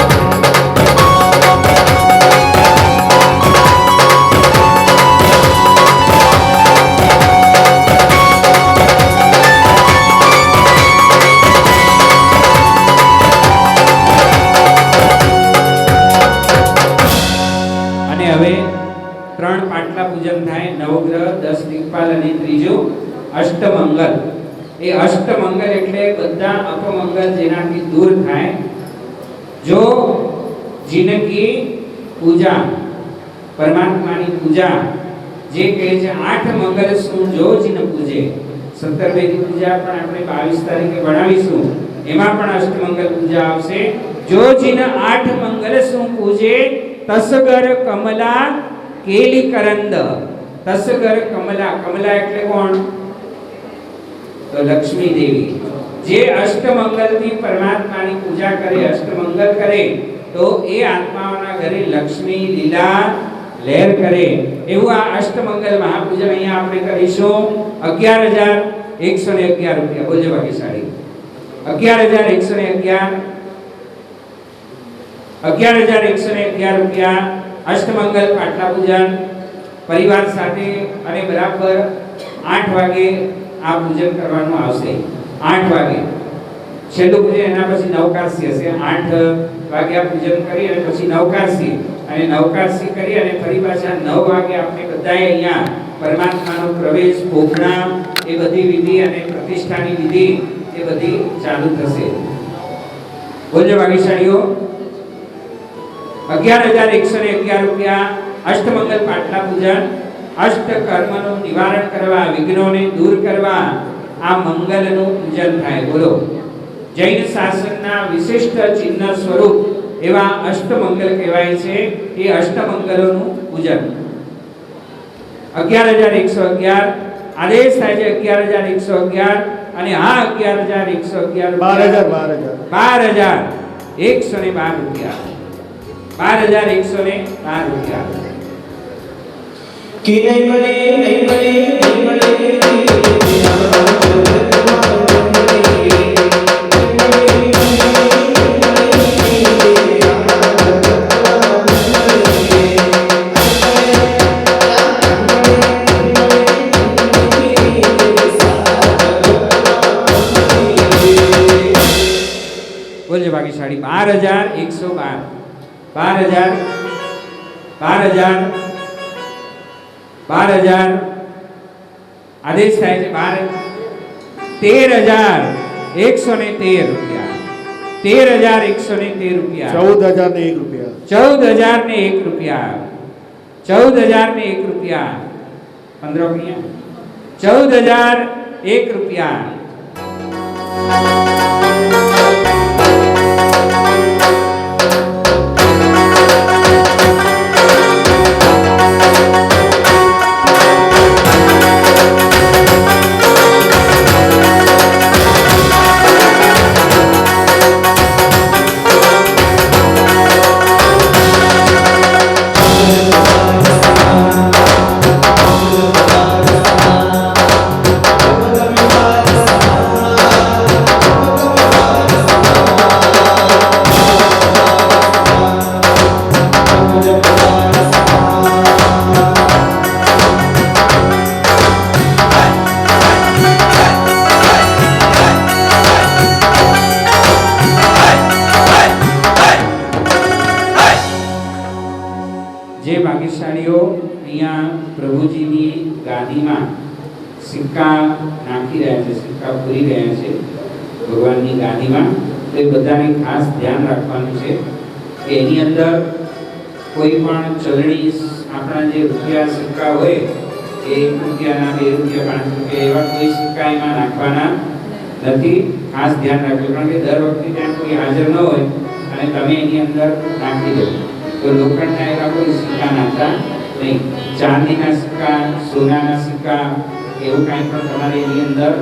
હવે 3 પાટલા પૂજન થાય. નવગ્રહ, 10 દિક્પાલ અને ત્રીજું અષ્ટમંગલ. એ અષ્ટમંગલ એટલે બધા અપમંગલ જેનાથી દૂર થાય. જો જિનકી પૂજા, પરમાત્માની પૂજા જે કહે છે 8 મંગલ શું જો જિન પૂજે. 17 વેદી પૂજા પણ આપણે 22 તારીખે ભણાવીશું, એમાં પણ અષ્ટમંગલ પૂજા આવશે. જો જિન 8 મંગલ શું પૂજે તસગર કમલા કેલી કરંદ. તસગર કમલા, કમલા એટલે કોણ? તો લક્ષ્મી દેવી. જે અષ્ટમંગલ થી પરમાત્માની પૂજા કરે, અષ્ટમંગલ કરે, તો એ આત્માઓના ઘરે લક્ષ્મી લીલા લહેર કરે. એવું આ અષ્ટમંગલ મહાપૂજન અહીંયા આપણે કરીશું. 11,111 રૂપિયા. બોલજો ભાગ્યશાળી. 11,111 11,111 રૂપિયા અષ્ટમંગલ પાટલા પૂજન પરિવાર સાથે, અને બરાબર 8 વાગે આ પૂજન કરવાનું આવશે 8 વાગે છેલ્લું પૂજન, એના પછી નવકારસી હશે 8 વાગે આ પૂજન કરી અને પછી નવકારસી, અને નવકારસી કરી અને ફરી પાછા 9 વાગે આપણે બધાએ અહીંયા પરમાત્માનો પ્રવેશ, પોખણા, એ બધી વિધિ અને પ્રતિષ્ઠાની વિધિ એ બધી ચાલુ થશે. બોલજો ભાગ્યશાળીઓ. 11,111 રૂપિયા અષ્ટમંગલ પાટલા પૂજન, અષ્ટ કર્મનું નિવારણ કરવા, વિઘ્નોને દૂર કરવા આ મંગલનું પૂજન થાય. બોલો. જૈન શાસનના વિશિષ્ટ ચિહ્ન સ્વરૂપ એવા અષ્ટમંગલ કહેવાય છે. એ અષ્ટમંગલોનું પૂજન 11,111 આદેશ થાય છે. 11,111 અને આ 11,111 12,112 રૂપિયા 12,112 રૂપિયા. कि नहीं बने नहीं बने नहीं बने બોલજો ભાગ્યશાળી. 12,112 12,000 આદેશ થાય છે. 13,113 રૂપિયા 13,113 રૂપિયા 14,001 રૂપિયા 14,001 રૂપિયા 15 રૂપિયા 14,001 રૂપિયા. જે ભાગ્યશાળીઓ અહીંયા પ્રભુજીની ગાદીમાં સિક્કા નાખી રહ્યા છે, સિક્કા પૂરી રહ્યા છે ભગવાનની ગાદીમાં, તો એ બધાને ખાસ ધ્યાન રાખવાનું છે કે એની અંદર કોઈ પણ ચલણી આપણા જે રૂપિયા સિક્કા હોય એ 1 રૂપિયાના, 2 રૂપિયા, 5 રૂપિયા એવા કોઈ સિક્કા એમાં નાખવાના નથી. ખાસ ધ્યાન રાખજો, કારણ કે દર વખતે ત્યાં કોઈ હાજર ન હોય અને તમે એની અંદર નાખી દો તો લોખંડના એવા કોઈ સિક્કા નાખતા નહીં. ચાંદીના સિક્કા, સોનાના સિક્કા એવું કાંઈ પણ તમારે એની અંદર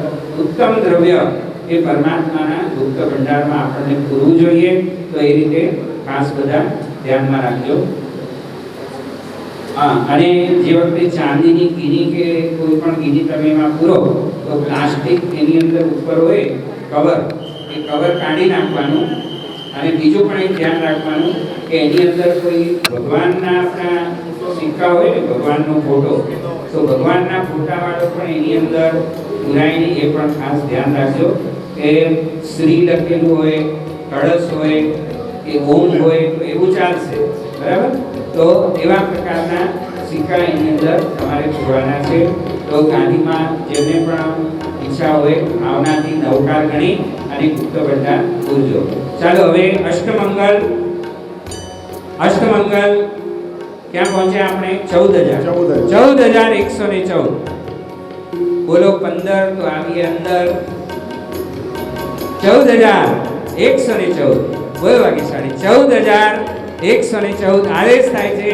ઉત્તમ દ્રવ્ય એ પરમાત્માના ગુપ્ત ભંડારમાં આપણને પૂરવું જોઈએ. તો એ રીતે ખાસ બધા ધ્યાનમાં રાખજો. અને જે વખતે ચાંદીની ગીની કે કોઈ પણ ગીની તમે એમાં પૂરો તો પ્લાસ્ટિક એની અંદર ઉપર હોય કવર, એ કવર કાઢી નાખવાનું. અને બીજું પણ એક ધ્યાન રાખવાનું કે એની અંદર કોઈ ભગવાનના આપણા સિક્કા હોય ને, ભગવાનનો ફોટો, તો ભગવાનના ફોટાવાળો પણ એની અંદર પુરાય નહીં, એ પણ ખાસ ધ્યાન રાખજો. કે શ્રી લખેલું હોય, કળશ હોય કે ઓમ હોય તો એવું ચાલશે, બરાબર? તો એવા પ્રકારના સિક્કા એની અંદર તમારે પૂરવાના છે. તો ગાદીમાં જેમને પણ ઈચ્છા હોય આવનાથી નવકાર ગણી અને ગુપ્ત ભંડાર પૂરજો. ચાલો હવે અષ્ટમંગલ ક્યાં પહોંચ્યા આપણે? 14,114. બોલો 15 તો આવી અંદર 14,114. બોલો ભાગ્યશાળી. 14,114 આદેશ થાય છે.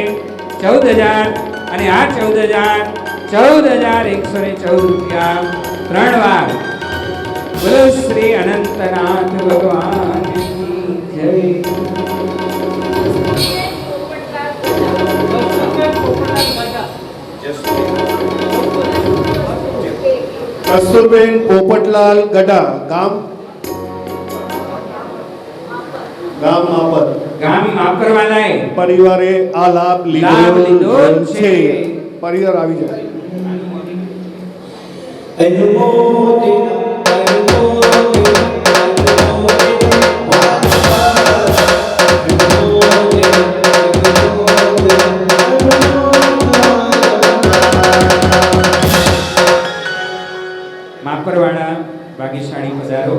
14,000 અને આ 14,114 રૂપિયા 3 વાર. બોલો શ્રી અનંતનાથ ભગવાન જય. કસ્તુરબેન પોપટલાલ ગડા, ગામ માપરવાલાએ પરિવારે આ લાભ લીધો લીધો છે. પરિવાર આવી જાય. માપરવાડા ભાગ્યશાળી પધારો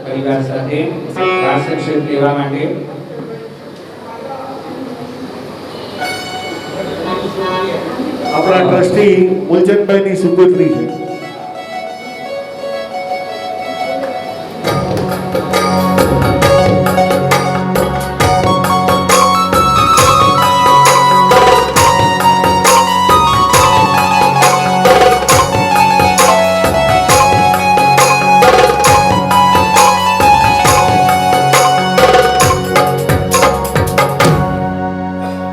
પરિવાર સાથે વાર્ષિક લેવા માટે. આપણા ટ્રસ્ટી મૂલચંદભાઈની સુપુત્રી છે.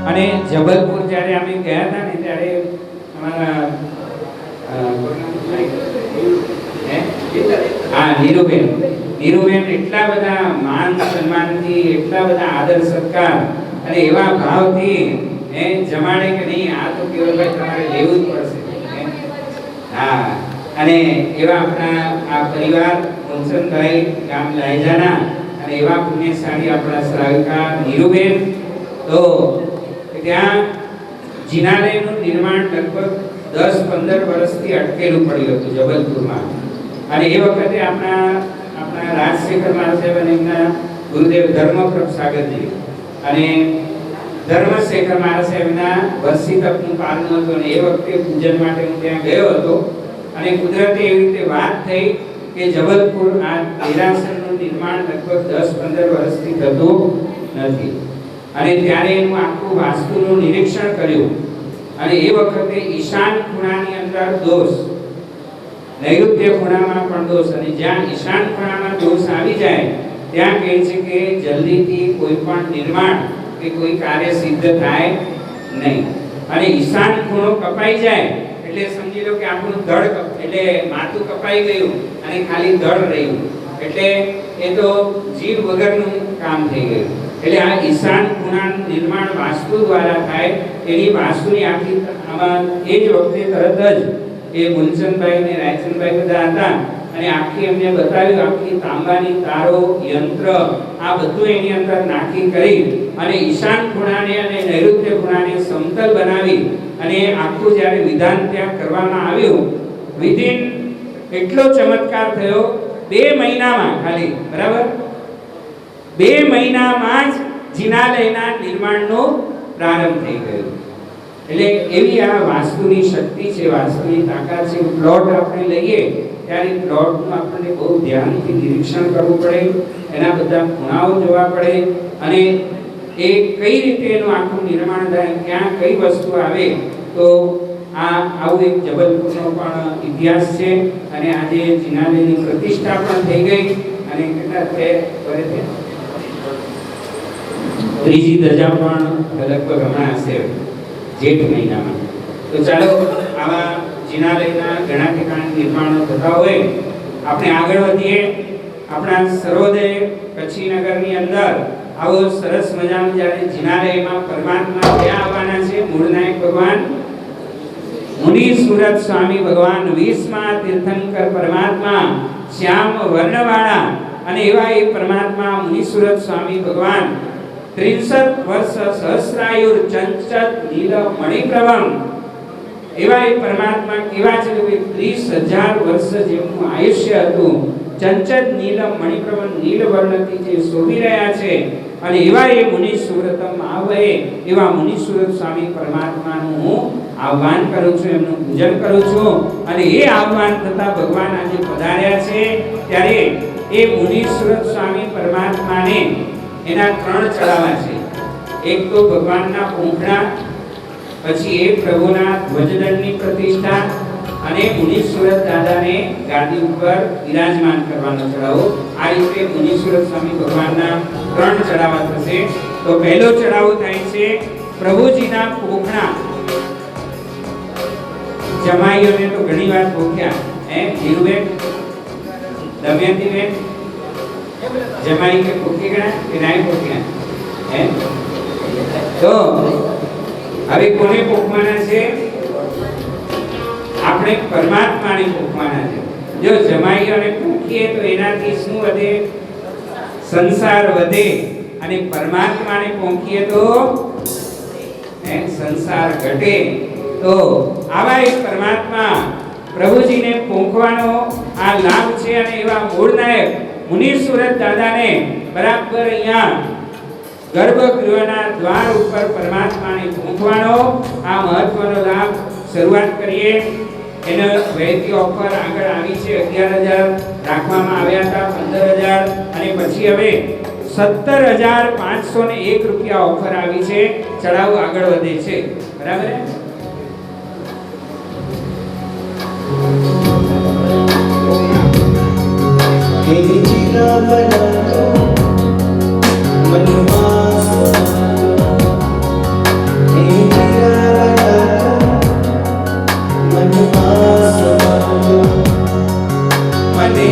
અને જબલપુર જ્યારે અમે ગયા હતા ને ત્યારે અમારા નીરુબેન એટલા બધા માન સન્માનથી, એટલા બધા આદર સત્કાર અને એવા ભાવથી જમાડે કે નહીં, આ તો કેવલભાઈ તમારે લેવું જ પડશે. હા, અને એવા આપણા આ પરિવાર મુનસનભાઈ ગામ લાયજાના અને એવા પુણ્યશાળી આપણા શ્રાવિકા નીરુબેન, તો ત્યાં જિનાલયનું નિર્માણ લગભગ 10-15 વર્ષથી અટકેલું પડ્યું હતું જબલપુરમાં. અને એ વખતે આપણા રાજશેખર મહારાજ સાહેબ અને એમના ગુરુદેવ ધર્મપ્રભ સાગરજી અને ધર્મશેખર મહારાજ સાહેબના વર્ષી તપનું પાલન હતું. અને એ વખતે પૂજન માટે હું ત્યાં ગયો હતો અને કુદરતે એવી રીતે વાત થઈ કે જબલપુર આ દેરાસરનું નિર્માણ લગભગ 10-15 વર્ષથી થતું નથી. અને ત્યારે એનું આખું વાસ્તુનું નિરીક્ષણ કર્યું અને એ વખતે ઈશાન ખૂણાની અંદર દોષ, નૈઋત્ય ખૂણામાં પણ દોષ, અને જ્યાં ઈશાન ખૂણામાં દોષ આવી જાય ત્યાં કહે છે કે જલ્દીથી કોઈ પણ નિર્માણ કે કોઈ કાર્ય સિદ્ધ થાય નહીં. અને ઈશાન ખૂણો કપાઈ જાય એટલે સમજી લો કે આપણું ધડ એટલે માથું કપાઈ ગયું અને ખાલી ધડ રહ્યું, એટલે એ તો જીવ વગરનું કામ થઈ ગયું. એટલે આ ઈશાન ખૂણાનું નિર્માણ વાસ્તુ દ્વારા થાય. એની વાસ્તુની આખી આમાં એ જ વખતે તરત જ એ મુનસનભાઈ ને રાયચંદભાઈ બધા હતા અને આખી એમને બતાવ્યું, આખી તાંબાની તારો, યંત્ર, આ બધું એની અંદર નાખી કરી અને ઈશાન ખૂણાને અને નૈઋત્ય ખૂણાને સમતલ બનાવી અને આખું જ્યારે વિધાન ત્યાં કરવામાં આવ્યું, વિધિન એટલો ચમત્કાર થયો 2 મહિનામાં ખાલી, બરાબર 2 મહિનામાં જ જિનાલયના નિર્માણનો પ્રારંભ થઈ ગયો. એટલે એવી આ વાસ્તુની શક્તિ છે, વાસ્તુની તાકાત છે. પ્લોટ આપણે લઈએ ત્યારે પ્લોટનું આપણને બહુ ધ્યાનથી નિરીક્ષણ કરવું પડે, એના બધા ખૂણાઓ જોવા પડે અને એ કઈ રીતે એનું આખું નિર્માણ થાય, ક્યાં કઈ વસ્તુ આવે. તો આવું એક જબલપુરનો પણ ઇતિહાસ છે અને આજે જિનાલયની પ્રતિષ્ઠા પણ થઈ ગઈ અને કેટલા વર્ષે ત્રીજી ધજા પણ લગભગ હમણાં હશે જેઠ મહિનામાં. તો ચાલો આવા જિનાલયના ઘણા ઠેકાણે નિર્માણો થતા હોય, આપણે આગળ વધીએ. આપણા સર્વોદય કચ્છી નગરની અંદર આવો સરસ મજાનો જ્યારે જિનાલયમાં પરમાત્મા ક્યાં આવવાના છે, મૂળનાયક ભગવાન મુનિ સુરત સ્વામી ભગવાન 20મા તીર્થંકર પરમાત્મા શ્યામ વર્ણવાળા અને એવા એ પરમાત્મા મુનિ સુરત સ્વામી ભગવાન 63 વર્ષ સહસ્રાયુર ચંચત નીલ મણિપ્રભમ, એવા એ પરમાત્મા કેવા છે કે 30,000 વર્ષ જેમનું આયુષ્ય હતું, ચંચત નીલ મણિપ્રભમ, નીલ વર્ણથી જે શોભી રહ્યા છે. અને એવા એ મુનિ સુરતમ આવે એવા મુનિ સુરત સ્વામી પરમાત્માનું હું આહ્વાન કરું છું, એમનું પૂજન કરું છું. અને એ આહ્વાન થતા ભગવાન આજે પધાર્યા છે ત્યારે એ મુનિ સુરત સ્વામી પરમાત્માને એના 3 ચડાવા છે. એક તો ભગવાનના પૂંખડા, પછી એ પ્રભુના ધ્વજદંડની પ્રતિષ્ઠા અને મુનિ સુરત દાદાને ગાદી ઉપર વિરાજમાન કરવાનો ચડાવો. આ રીતે મુનિ સુરત સ્વામી ભગવાનના 3 ચડાવા થશે. તો પહેલો ચડાવો થાય છે પ્રભુજીના પૂંખડા. જમાઈઓને તો ઘણી વાર પૂછ્યા, ધીરુબેન, દમયંતીબેન, જમાઈ કે પૂછી ગયા કે નહીં પૂછ્યા? તો હવે કોને પૂછવાના છે? આપણે પરમાત્માને પૂછવાના છે. જો જમાઈઓને પૂંખીએ તો એનાથી શું વધે? સંસાર વધે. અને પરમાત્માને પૂંખીએ તો સંસાર ઘટે. તો આવા એક પરમાત્મા પ્રભુજીને પૂંખવાનો આ લાભ છે. અને એવા મૂળ નાયક મુનિ સુરત દાદાને બરાબર અહીંયા ગર્ભગૃહના દ્વાર ઉપર પરમાત્માને પૂંખવાનો આ મહત્વનો લાભ શરૂઆત કરીએ. એનો વૈદ્ય ઓફર આગળ આવી છે. 11,000 રાખવામાં આવ્યા હતા, 15,000 અને પછી હવે 17,501 રૂપિયા ઓફર આવી છે. ચડાવ આગળ વધે છે. બરાબર. हे जीरा बना दो मनमास हे जीरा बना दो मनमास मने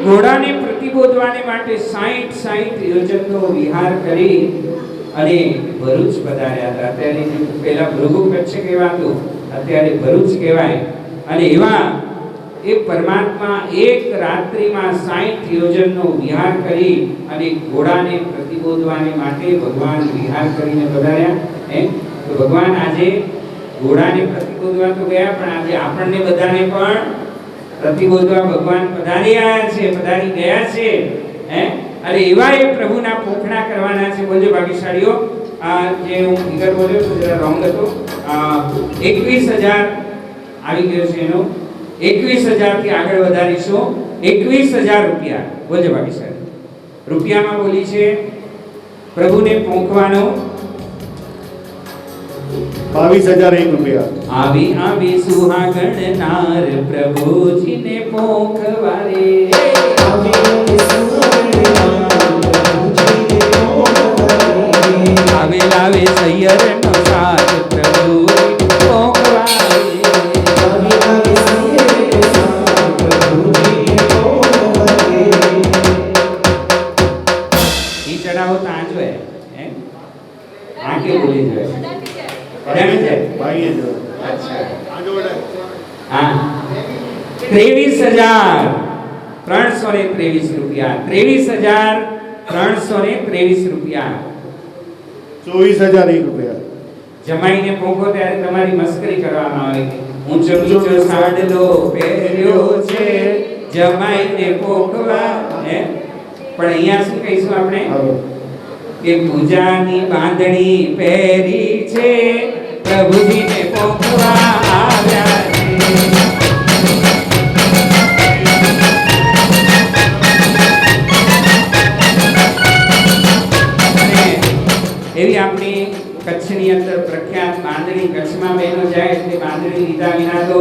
ઘોડાને પ્રતિબોધવાને માટે 60 યોજનનો વિહાર કરી અને ભરૂચ પધાર્યા હતા. અત્યારે પહેલા ભૃગુ કચ્છ કહેવાતું, અત્યારે ભરૂચ કહેવાય. અને એવા એ પરમાત્મા એક રાત્રિમાં 60 યોજનનો વિહાર કરી અને ઘોડાને પ્રતિબોધવાને માટે ભગવાન વિહાર કરીને પધાર્યા. તો ભગવાન આજે ઘોડાને પ્રતિબોધવા તો ગયા, પણ આજે આપણને બધાને પણ પ્રતિબોધવા ભગવાન પધારી આવ્યા છે, પધારી ગયા છે. અને એવા એ પ્રભુના પોખણા કરવાના છે. બોલજો ભાગ્યશાળીઓ. આ જે હું ફિગર બોલ્યો તો જરા રોંગ હતો. 21,000 આવી ગયો છે એનો. 21,000 થી આગળ વધારીશું. 21,000 રૂપિયા. બોલજો ભાગ્યશાળી. રૂપિયામાં બોલી છે પ્રભુને પોખવાનો 22,001 રૂપિયા. આવી આવી સુહાગણ નાર પ્રભુજીને પોખવારે. આવે લાવે સૈયરનો સાથ પ્રભુ પોખવારે. ઈ ચડાવો તો આજો હે આકે બોલી જોઈએ. ભાઈએ જો. અચ્છા. આગળ વળે. હા 23,323 રૂપિયા. 23,323 રૂપિયા. 24,001 રૂપિયા. જમાઈને પોખો ત્યારે તમારી મસ્કરી કરવામાં આવે કે ઊંચો નીચો સાડલો પહેર્યો છે જમાઈને પોખવા. પણ અહીંયા શું કહીશું આપણે કે પૂજાની બાંધણી પહેરી છે પ્રભુજીને પોખવા આવ્યા છે. એવી આપણી કચ્છની અંદર પ્રખ્યાત બાંધણી. કચ્છમાં બહેનો જાય એટલે બાંધણી લીધા વિના તો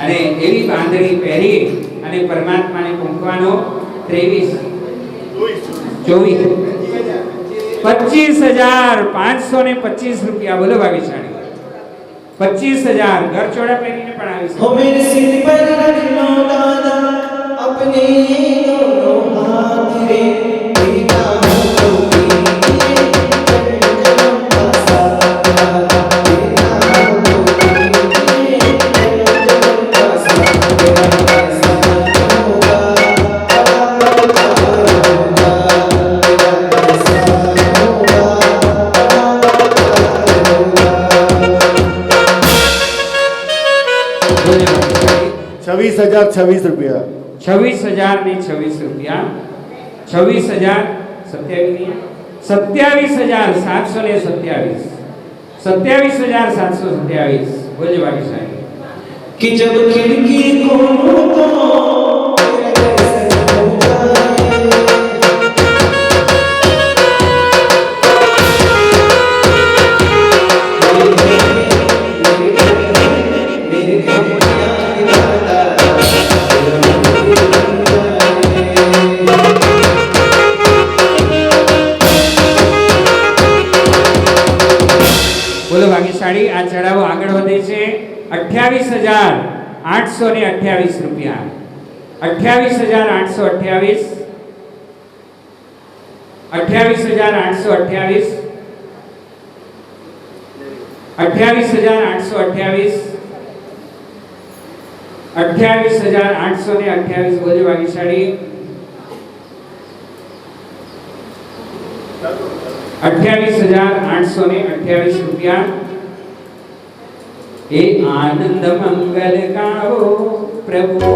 અને એવી બાંધણી પહેરી અને પરમાત્માને પોખવાનો 25,525 રૂપિયા. બોલો ભાગ્યશાળી. 25,000 ઘર ચોડા પહેરીને પણ આવી हो मेरे सिर पर रख लो दादा अपने ये दोनों हाथ रे बेटा हो तो 26,026 रुपया। 26,026 रुपया। 26,000 27 27,727 27,727 बोलिए बाकी साहब। कि जब खिड़की खोलूं तो तेरा कैसे हो जाए। मेरे घर में याद आता બોલો ભાગ્યશાળી આ ચડાવો આગળ વધે છે 28,828 રૂપિયા। 28,828 28,828 28,828 28,828 બોલો ભાગ્યશાળી। 28,828 रुपया। हे आनंद मंगल गाओ प्रभु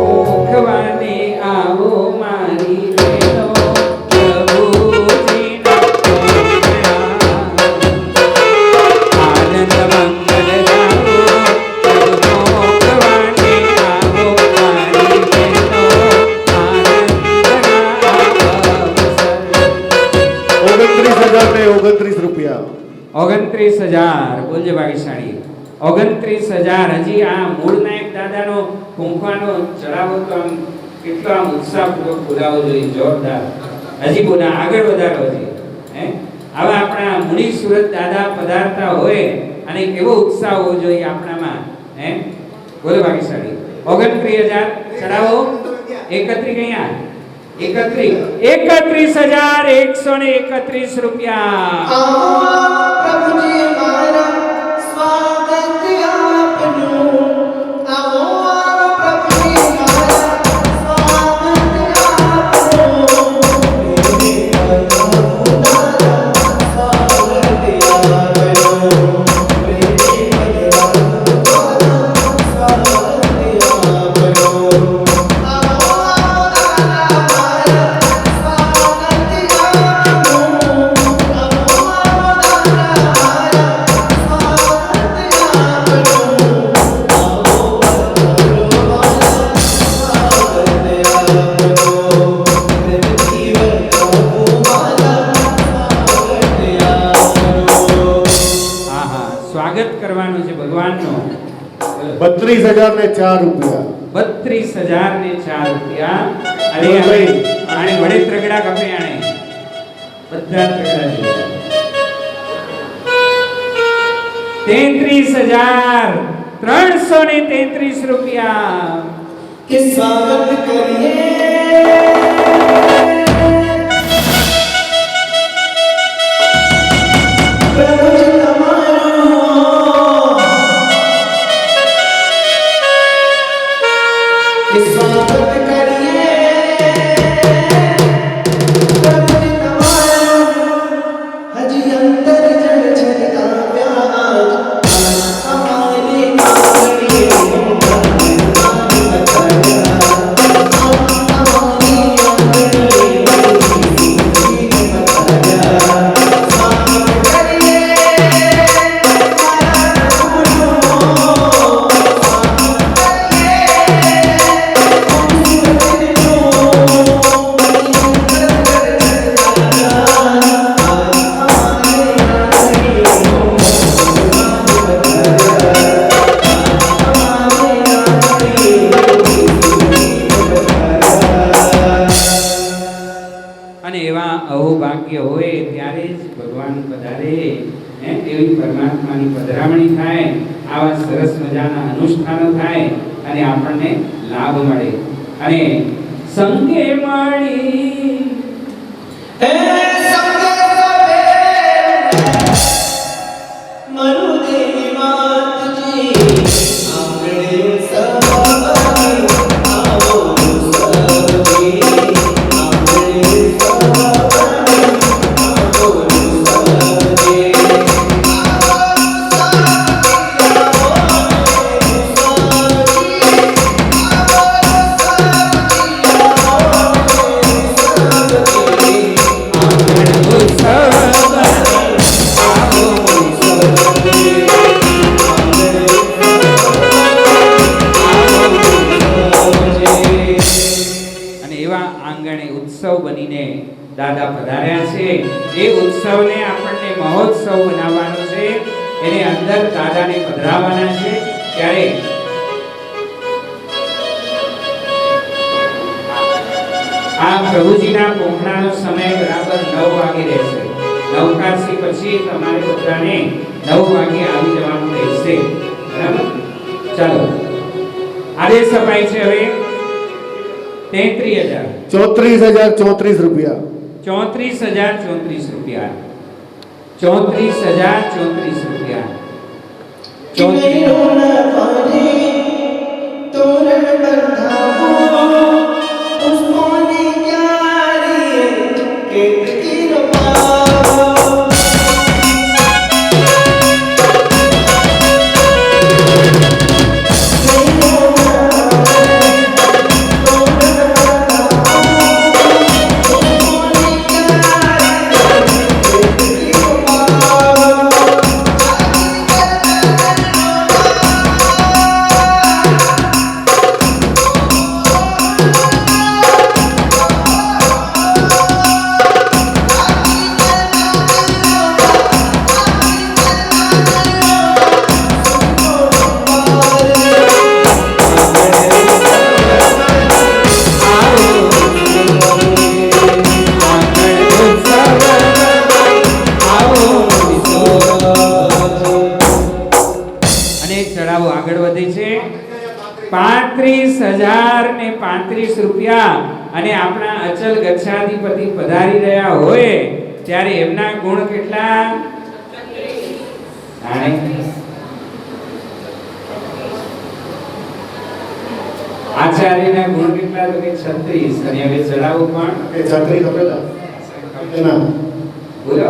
खवाने आओ मारी बहनो प्रभु जी ना आनंद मंगल गाओ प्रभु खवाने आओ मारी बहनो आनंद 29,029 रुपया। 29,000 બોલજો ભાગ્યશાળી। 29,000 હજી આ મૂળ નાયક દાદાનો કુંકવાનો ચડાવો તો આમ કેટલો આમ ઉત્સાહપૂર્વક બોલાવો જોઈએ, જોરદાર। હજી બોલા આગળ વધારો હજી હે આવા આપણા મુનિ સુરત દાદા પધારતા હોય અને કેવો ઉત્સાહ હોવો જોઈએ આપણામાં હે બોલો ભાગ્યશાળી। 29,000 ચડાવો 31 કયા 31,131 रुपया। प्रभु जी मारा स्वागत आपनु। आओ प्रभु जी मारा स्वागत आपनु। मेरे बलराम स्वागत आपनु। मेरे बलराम स्वागत आपनु। સ્વાગત કરવાનું છે ભગવાનનો। 32,004 रुपया। 32,004 રૂપિયા। અને બોલ ભાઈ। આને વડે ત્રગડા કપે આણે બધા ત્રગડા છે। 33,333 રૂપિયા। कि स्वागत करिए प्रभु जी तमारो। कि स्वागत करिए प्रभु जी तमारो। हजी अंदर जल छलका प्याज हमारे आंगने અને એવા અહોભાગ્ય હોય ત્યારે જ ભગવાન પધારે હે એવી પરમાત્માની પધરામણી થાય, આવા સરસ મજાના અનુષ્ઠાનો થાય અને આપણને લાભ મળે અને સંગે મળી એને ઉત્સવ બનીને દાદા પધાર્યા છે. એ ઉત્સવને આપણને મહોત્સવ બનાવવાનો છે. એને અંદર દાદાને પધરાવવાના છે. ત્યારે આ પ્રભુજીના પોખણાનો સમય બરાબર 9 વાગે રહેશે. નવકાશી પછી તમારે બધાને 9 વાગે આવી જવાનું રહેશે. બરાબર? ચાલો, આદેશ અપાય છે હવે 33,000 34,034 રૂપિયા. 34,034 રૂપિયા. 34,034 રૂપિયા. 34 તોરણ બંધાવો પુષ્પોની ક્યારી કેતકી રમાવો. ચડાવો આગળ વધે છે. 35,035 રૂપિયા. અને આપણા અચલ ગચ્છાધિપતિ પધારી રહ્યા હોય ત્યારે એમના ગુણ કેટલા? આચાર્યના ગુણ કેટલા? તો કે 36. અને હવે ચડાવો પણ એ 36 આપેલા. એના બોલો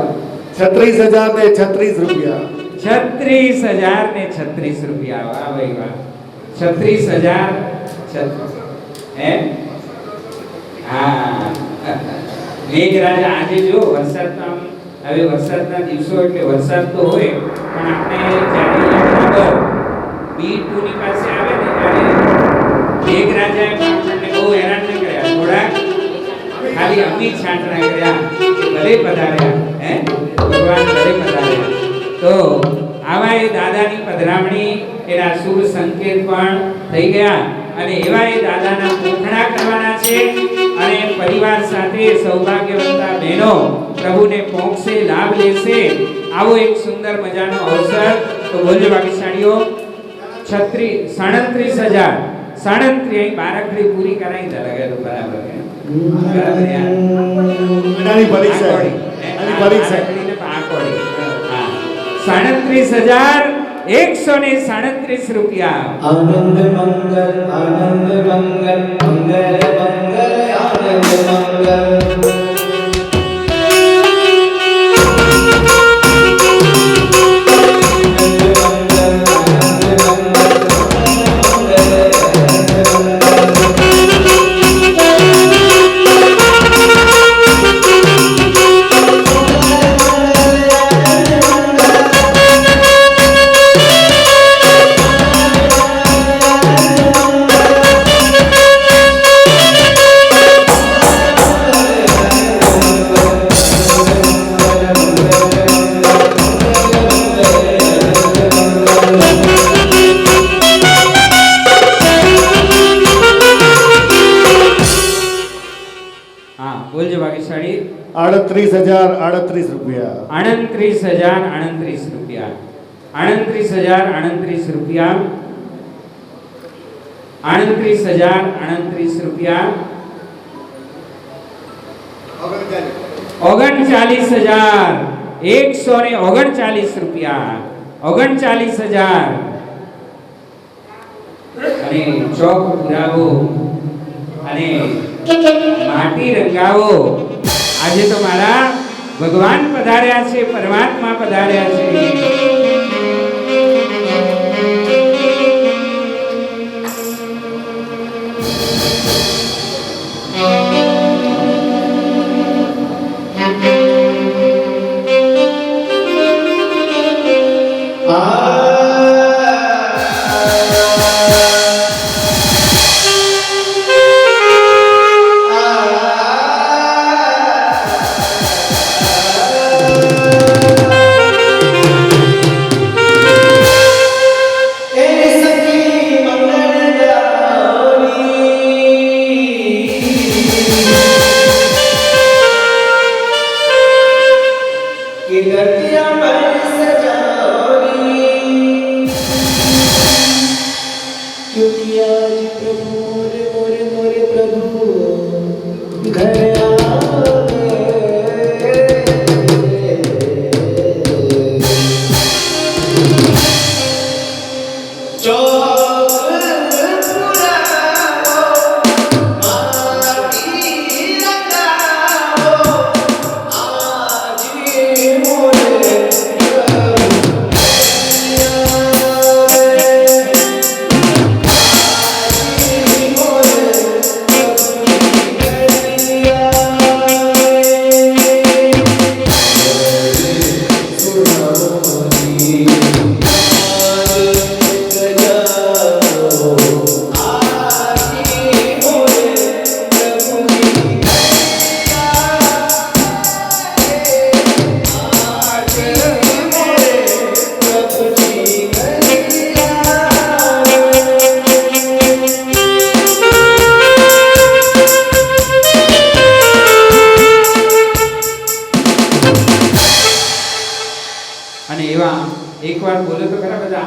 36,036 રૂપિયા. 36,036 રૂપિયા. વાહ ભાઈ વાહ. 36,036 હે? હા, મેઘરાજા આજે જો વરસાદમાં, હવે વરસાદના દિવસો એટલે વરસાદ તો હોય પણ આપણે જ્યારે બરાબર B2 ની પાસે આવે ને ત્યારે મેઘરાજાએ આપણને બહુ હેરાન ન કર્યા. થોડા ખાલી અમી છાંટણા કર્યા કે ભલે પધાર્યા, હે ભગવાન ભલે પધાર્યા. તો આવા એ દાદાની પધરામણી, એના શુભ સંકેત પણ થઈ ગયા. અને એવા એ દાદાના પોખણા કરવાના છે. અને પરિવાર સાથે સૌભાગ્યવંતા બહેનો પ્રભુને પોંખશે, લાભ લેશે. આવો એક સુંદર મજાનો અવસર. તો બોલજો ભાગ્યશાળીઓ. 37,000 અહીં બારકડી પૂરી કરાઈ દે લગે તો બરાબર હે. બરાબર યાર. આની પરીક્ષા. આની પરીક્ષા. હા, 37,137 રૂપિયા. આનંદ મંગલ આનંદ મંગલ મંગલ મંગલ આનંદ મંગલ. બોલજો ભાગ્યશાળી. 38,038 રૂપિયા. 38,038 રૂપિયા. 38,038 રૂપિયા. 38,038 રૂપિયા. 39,139 રૂપિયા. 39,000. અને ચોક પુરાવો અને માટી રંગાવો. આજે તો મારા ભગવાન પધાર્યા છે, પરમાત્મા પધાર્યા છે.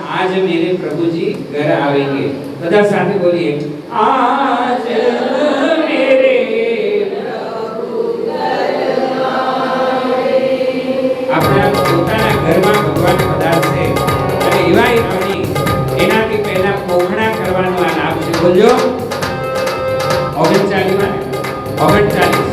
आज मेरे प्रभु जी घर आवेंगे। બધા સાથે બોલીએ, आज मेरे प्रभु घर आवेंगे। આપણા પોતાના ઘરમાં ભગવાન પધારશે અને એવા એક ઘણી એનાથી પહેલા પોખણા કરવાનો આ લાભ છે। બોલજો 39 માં 39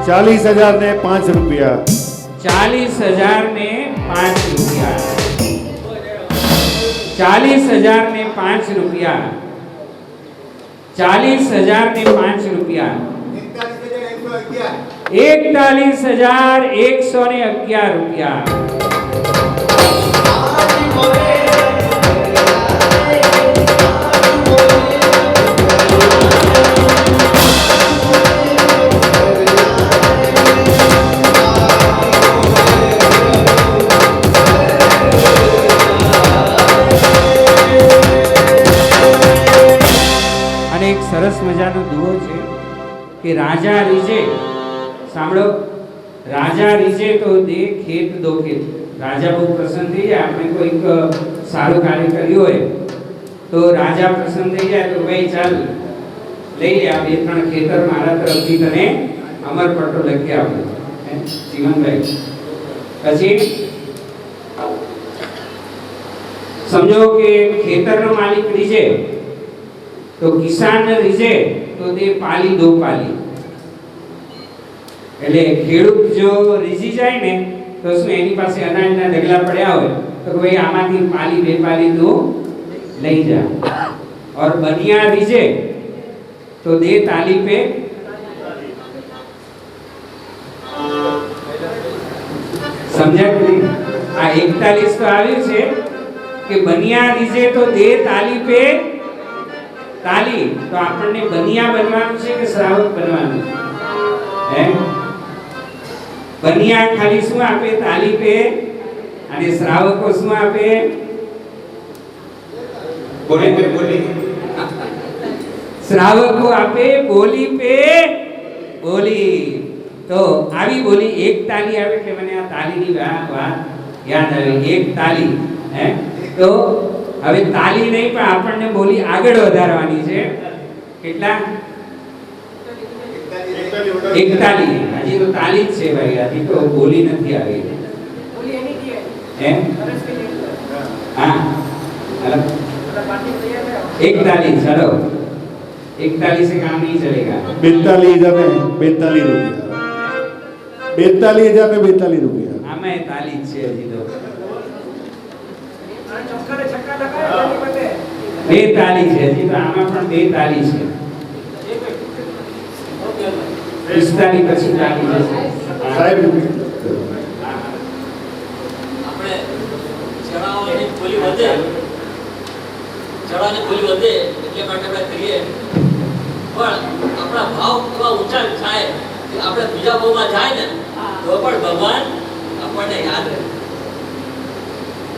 40,000 ને 5 રૂપિયા। 40,000 ને 5 રૂપિયા। 40,000 ને 5 રૂપિયા। 40,000 ને 5 રૂપિયા। 41,111 રૂપિયા। એક સરસ મજાનો દુઓ છે કે રાજા રીજે, સાંભળો, રાજા રીજે તો દે ખેત દો ખેત। રાજા બહુ પ્રસન્ન થઈ જાય, આપણે કોઈક સારું કાર્ય કર્યું હોય તો રાજા પ્રસન્ન થઈ જાય તો ભાઈ ચાલ લઈ લે આ 2-3 ખેતર મારા તરફથી તને અમર પટ્ટો લખી આપું, જીવનભાઈ। પછી સમજો કે ખેતરનો માલિક રીજે तो किसान રીજે તો તે પાલી દો પાલી। એટલે ખેડૂત જો રીજી જાય ને તો શું એની પાસે અનાજના ઢગલા પડ્યા હોય તો ભાઈ આમાંથી પાલી 2 પાલી તું લઈ जा। और बनिया રીજે તો દે તાલી पे સમજ્યા કે નહીં? આ 41 તો આવ્યું છે કે બનિયા રીજે તો દે તાલી पे તાલી। તો આપણને બનિયા બનવાનું છે કે શ્રાવક બનવાનું હે? બનિયા ખાલી શું આપે? તાલી પે। અને શ્રાવકો શું આપે? બોલી पे बोली। શ્રાવકો આપે બોલી पे બોલી। તો આવી બોલી એક તાલી આવે એટલે મને આ તાલીની વાત યાદ આવી, એક તાલી હે? તો હવે તાલી નહીં પણ આપણને બોલી આગળ વધારવાની છે। કેટલા? 41। હજી તો તાલી જ છે ભાઈ, હજી તો બોલી નથી આવી બોલી એની की है હે? सरस के लिए હા हेलो थोड़ा पार्टी तैयार है 41 चलो 41 से काम नहीं चलेगा। 42,000 ને 42 રૂપિયા। 42,000 ને 42 રૂપિયા। આમાં તાલી જ છે હજી તો। આ ચોક્કા ને છક્કા લગાય એની બદલે 2 તાલી છે હજી તો, આમાં પણ 2 તાલી છે। 45 પછી તાલી જશે। સાહેબ આપણે ચડાવવાની બોલી વધે, ચડાવવાની બોલી વધે એટલે માટે આપણે કરીએ, પણ આપણા ભાવ એવા ઊંચા થાય કે આપણે બીજા ભાવમાં જાય ને તો પણ ભગવાન આપણને યાદ રહે।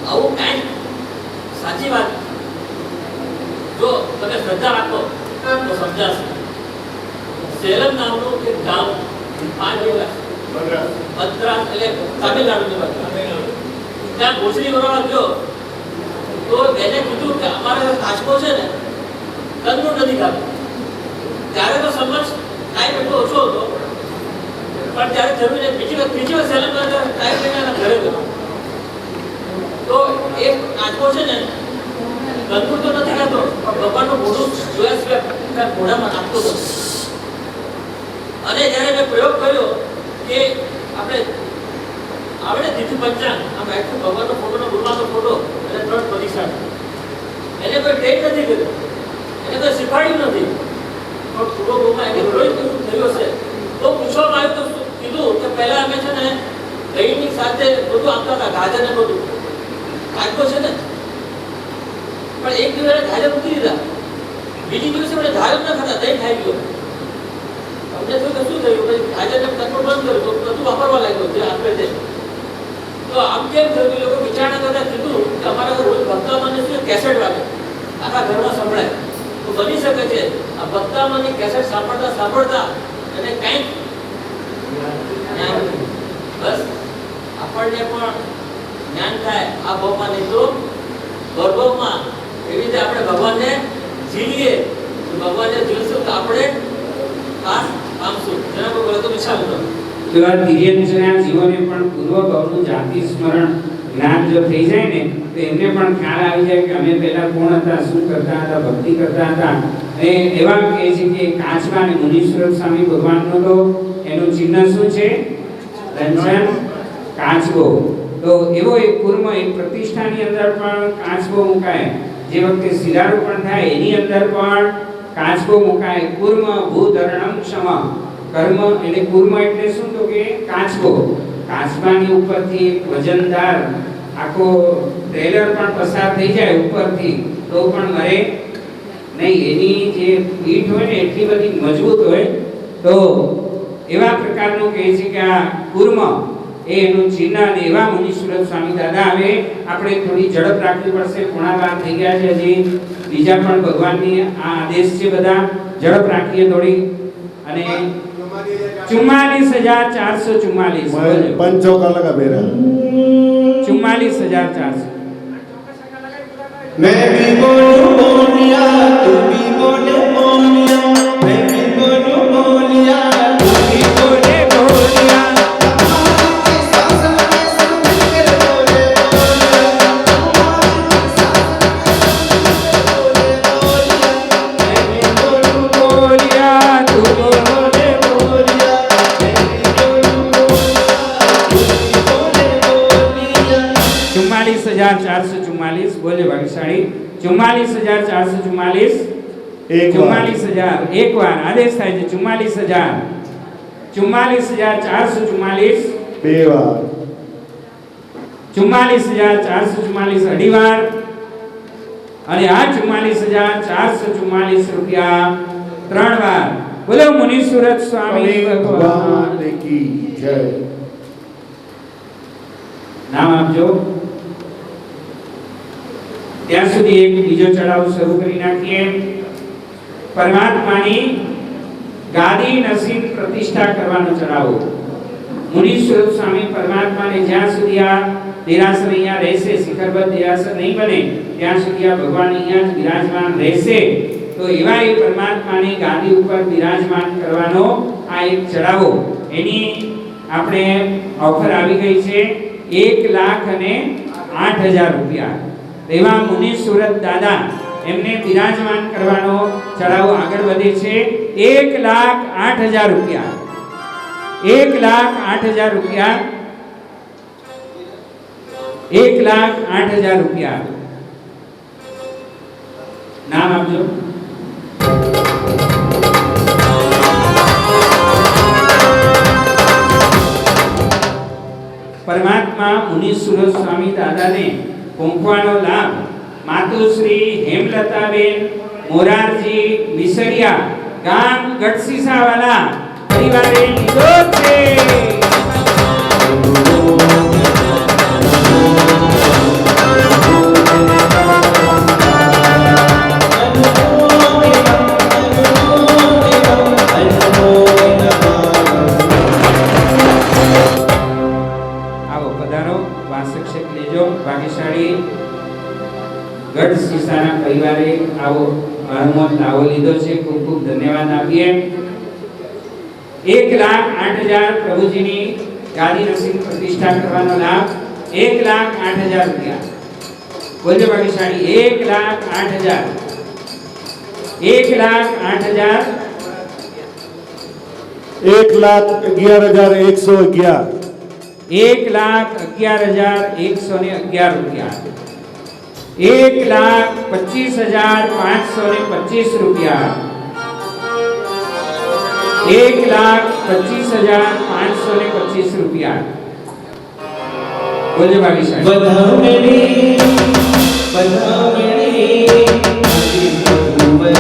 આવું કાંઈ સાચી વાત જો તમે શ્રદ્ધા રાખો તો સમજાશે। સેલમ નામનું એક ગામ 5 દિવસ મદ્રાસ એટલે તમિલનાડુની વાત, ત્યાં ભોસડી ભરવા ગયો તો એને કીધું કે અમારે રાજકો છે ને કંદનું નથી ખાતું। ત્યારે તો સમજ ટાઈમ એટલો ઓછો હતો, પણ ત્યારે જરૂર ત્રીજી વાર સેલમ ટાઈમ લઈને ઘરે ગયો તો એક રાજકો છે ને કંદનું તો નથી ખાતો, ભગવાનનું મોઢું જોયા સિવાય મોઢામાં નાખતો હતો। અને જ્યારે મેં પ્રયોગ કર્યો કે આપણે તિથિ પંચાંગ આમ આખું ભગવાનનો ફોટોનો ગુરુમાનો ફોટો અને 3 પરીક્ષા, એને કોઈ ટ્રેન નથી કર્યો, એને કોઈ શીખવાડ્યું નથી, પણ પૂરો ગુરુમાં એને રોજ થયું હશે તો પૂછવામાં આવ્યું તો કીધું કે પહેલા અમે છે ને દહીંની સાથે બધું આપતા હતા, ગાજર ને બધું કાચકો છે ને, પણ એક દિવસ ગાજર મૂકી દીધા, બીજી દિવસે મને ધારો ન ખાતા દહીં ખાઈ ગયો। અમને થયું કે શું થયું પછી આજે તત્વ બંધ કર્યું તો બધું વાપરવા લાગ્યો જે આપે છે. તો આમ કેમ થયું લોકો વિચારણા કરતા કીધું કે અમારા રોજ ભક્તામાંની શું કેસેટ વાગે આખા ઘરમાં સંભળાય તો બની શકે છે આ ભક્તામાંની કેસેટ સાંભળતા સાંભળતા અને કંઈક બસ આપણને પણ જ્ઞાન થાય આ ભાવમાં નહીં તો ગૌરવમાં એવી રીતે આપણે ભગવાનને જીવીએ ભગવાનને જીવશું તો આપણે ખાસ પામશું. જેના પર બોલો તો વિચાર કરો. એવા દિવ્યંજના જીવોને પણ પૂર્વ ભાવનું જાતિ સ્મરણ જ્ઞાન જો થઈ જાય ને તો એમને પણ ખ્યાલ આવી જાય કે અમે પહેલા કોણ હતા, શું કરતા હતા, ભક્તિ કરતા હતા. અને એવા કહે છે કે કાચબા અને મુનીશ્વર સ્વામી ભગવાનનો તો એનું ચિહ્ન શું છે? રંજન કાચબો. તો એવો એક કુર્મ એક પ્રતિષ્ઠાની અંદર પણ કાચબો મુકાય. જે વખતે શિલારોપણ થાય એની અંદર પણ કાચબો મુકાય. કુર્મ ભૂધરણમ ક્ષમ. કર્મ એટલે કુર્મ એટલે શું? તો કે કાચબો. કાચબાની ઉપરથી એક વજનદાર આખો ટ્રેલર પણ પસાર થઈ જાય ઉપરથી તો પણ મરે નહીં. એની જે પીઠ હોય ને એટલી બધી મજબૂત હોય. તો એવા પ્રકારનું કહે છે કે આ કુર્મ એનું ચિહ્ન. અને એવા મુનીશ્વર સ્વામી દાદા. હવે આપણે થોડી ઝડપ રાખવી પડશે. 11:15 થઈ ગયા છે. હજી બીજા પણ ભગવાનની આ આદેશ છે બધા. ઝડપ રાખીએ થોડી. અને 44,444 पंचों का लगा मेरा 44,400. मैं भी बोलूं बोलिया तू भी बोले बोलिया मैं भी बोलूं बोलिया तू भी बोले बोलिया हमारे शासन में सब मिलकर बोले बोलिया हमारे शासन में सब मिलकर बोले बोलिया मैं भी बोलूं बोलिया तू बोले बोलिया मैं भी बोलूं बोलिया तू भी बोले बोलिया 44,444 બોલે ભાગ્યશાળી. 44,444 एक बार 44,000 એક વાર આદેશ થાય છે. 44,000 44,444 બે વાર 44,444 અઢી વાર. અને આ 44,444 રૂપિયા 3 વાર. બોલો મુનીશ્વરત સ્વામી ભગવાન. भगवान की जय. નામ આપજો. ત્યાં સુધી એક બીજો ચડાવ શરૂ કરી નાખીએ. પરમાત્માની ગાદી નસીબ પ્રતિષ્ઠા કરવાનો ચડાવો. મુનીશ્વર સ્વામી પરમાત્માને જ્યાં સુધી આ દેરાસર અહીંયા રહેશે, શિખરબદ્ધ દેરાસર નહીં બને ત્યાં સુધી આ ભગવાન અહીંયા જ બિરાજમાન રહેશે. તો એવા એ પરમાત્માની ગાદી ઉપર બિરાજમાન કરવાનો આ એક ચડાવો. એની આપણે ઓફર આવી ગઈ છે 1,08,000 રૂપિયા. એવા મુનીશ્વરત દાદા એમને બિરાજમાન કરવાનો ચડાવો આગળ વધે છે. 1,08,000 રૂપિયા. 1,08,000 રૂપિયા. 1,08,000 રૂપિયા. નામ આપજો. પરમાત્મા મુનીશ્વર સ્વામી દાદાને કુંભવાનો લાભ માતુશ્રી હેમલતાબેન મોરારજી વિસરિયા ગામ ગઢસીસાવાલા પરિવારે લીધો છે. આવો પધારો. વાસક્ષેપ લેજો. ભાગ્યશાળી ગઢસીસાના પરિવારે આવો અણમોલ લાવો લીધો છે. ખૂબ ખૂબ ધન્યવાદ આપીએ. 1,08,000 પ્રભુજીની ગાદી નસીબ પ્રતિષ્ઠા કરવાનો લાભ. 1,08,000 રૂપિયા. બોલજો ભાગ્યશાળી. 1,08,000. 1,08,000. 1,11,111 1,11,111 રૂપિયા. 1,25,525 રૂપિયા. 1,25,525 રૂપિયા. બોલજો ભાગ્યશાળી. बधाओ मेरी आदि प्रभु वर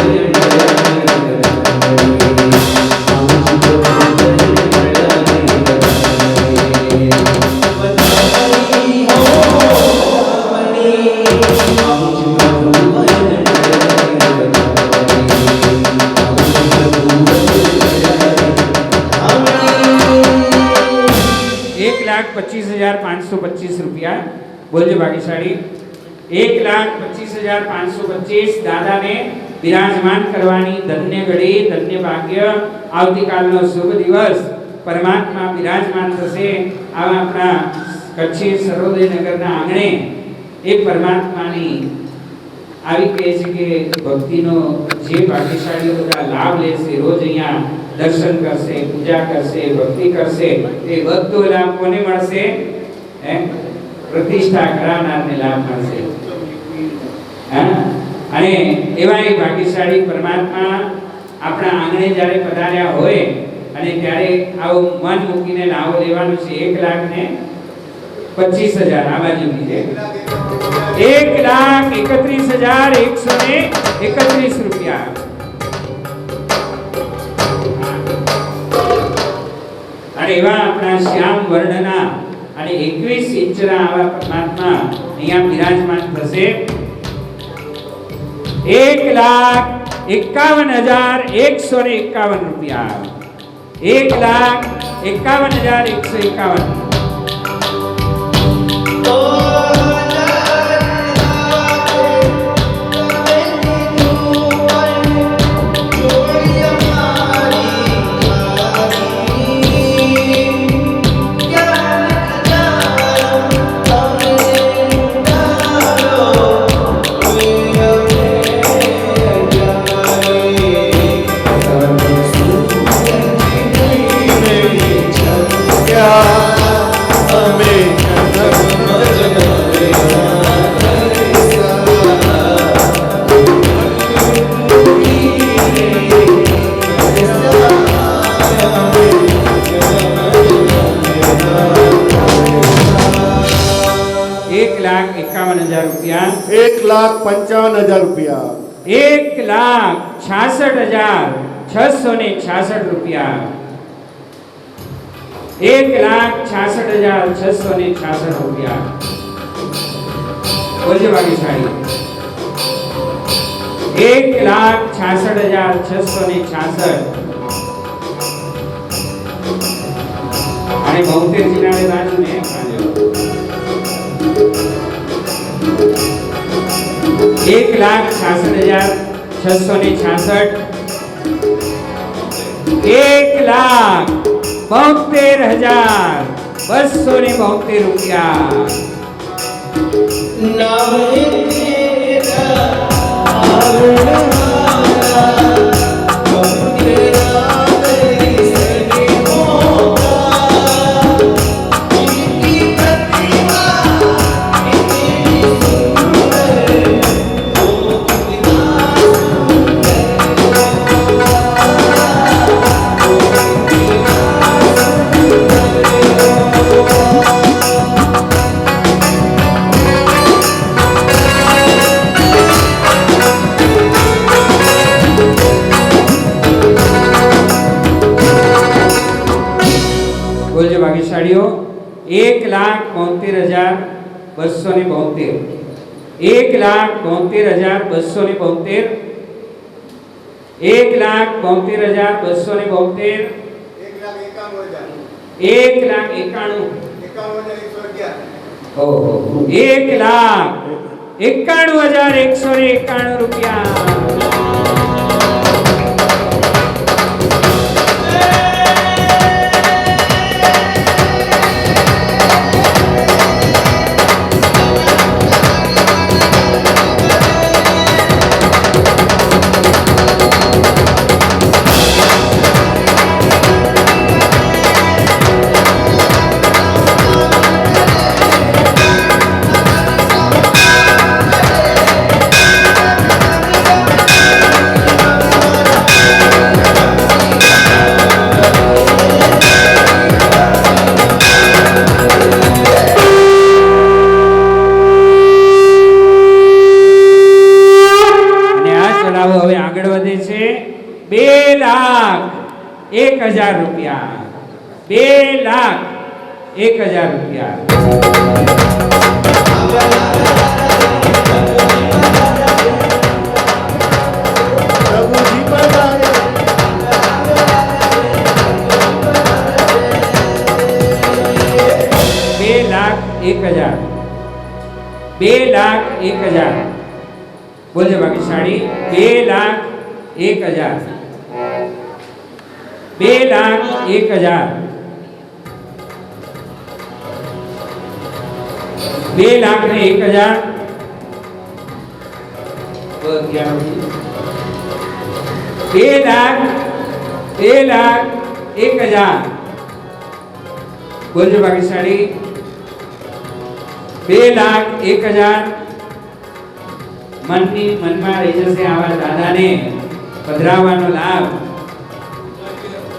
525 रुपया। बोलજો भाग्यशाળી। 1,25,525 દાદાને બિરાજમાન કરવાની ધન્ય ઘડી, ધન્ય ભાગ્ય। આવતીકાલનો શુભ દિવસ પરમાત્મા બિરાજમાન થશે આવા આપણા કચ્છી સર્વોદય નગરના આંગણે। એ પરમાત્માની આવી કહે છે કે ભક્તિનો જે ભાગ્યશાળીઓ બધા લાભ લેશે, રોજ અહીંયા દર્શન કરશે, પૂજા કરશે, ભક્તિ કરશે, એ બધો લાભ કોને મળશે? પ્રતિષ્ઠા કરાવનારને લાભ મળશે। અને એવા એ ભાગ્યશાળી પરમાત્મા આપણા આંગણે જ્યારે પધાર્યા હોય અને ત્યારે આવું મન મૂકીને લાવો લેવાનું છે। 1,25,000 આ બાજુ લીધે 1,31,131 रुपया। अरे एवा अपना श्याम वर्णना અને 21 ઇંચના આવા પરમાત્મા અહીંયા બિરાજમાન થશે। 1,51,151 रुपया। 1,51,151। रुपया। 1,55,000 रुपया। 1,66,666 रुपया। 1,66,666 रुपया। बोलिए भाग्यशाળી। 1,66,666। અને 72 જિલ્લાની બાજુને 1,66,666। 1,72,272 रुपया। नाम तेरा आवड़ा तेरा सगे होगा इनकी प्रतिभा इतनी सुंदर वो कितना ભાગ્યશાળીઓ 1,72,272। 1,72,272। 1,72,272। 1,91,000। ओहो 1,91,191 रुपया। ₹2,01,000। 2,01,000 रुपया। प्रभुजी पधारे। 2,01,000 2,01,000 बोलજો ભાગ્યશાળી 2,01,000 2,01,000 2,01,000 2,01,000 बोलજો ભાગ્યશાળી 2,01,000 મનમાં રહી જશે આવા દાદાને પધરાવવાનો લાભ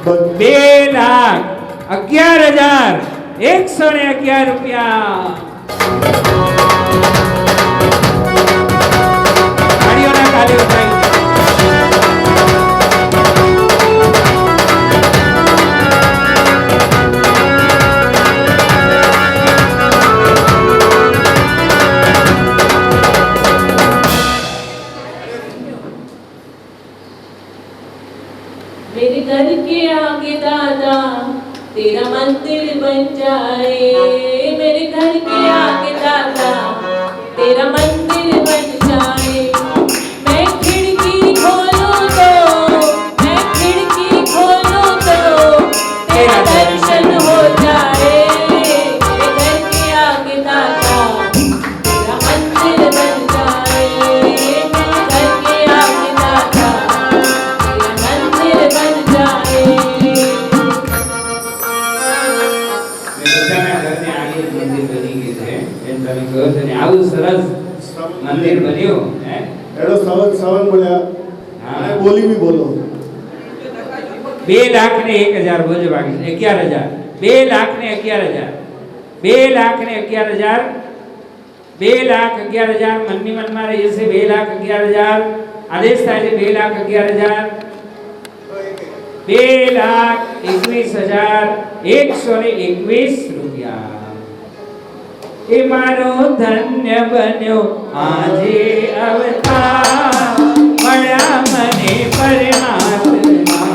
2,11,111 રૂપિયા તાળીઓના તાલે ઉઠાઈ मेरे घर के आगे दादा तेरा मंदिर बन जाए, मेरे घर के आगे दादा तेरा मंदिर बन जाए। मैं खिड़की खोलूं तो तेरा दर्शन हो जाए। मेरे घर के आगे दादा तेरा मंदिर बन जाए, मेरे घर के आगे दादा बन जाए। બધાના ઘરને આગે મંદિર બની ગયું છે એમ તમે કહો છો ને આવું સરસ મંદિર બન્યું હે એનો સવન બોલ્યા હા અને બોલી બી બોલો 2,01,000 બોલજો બાકી 11,000 2,11,000 2,11,000 2,11,000 મનની મનમાં રહી જશે 2,11,000 આદેશ થાય છે 2,11,000 2,21,121 રૂપિયા એ મારો ધન્ય બન્યો આજે અવતાર મળ્યા મને પરમાત્મા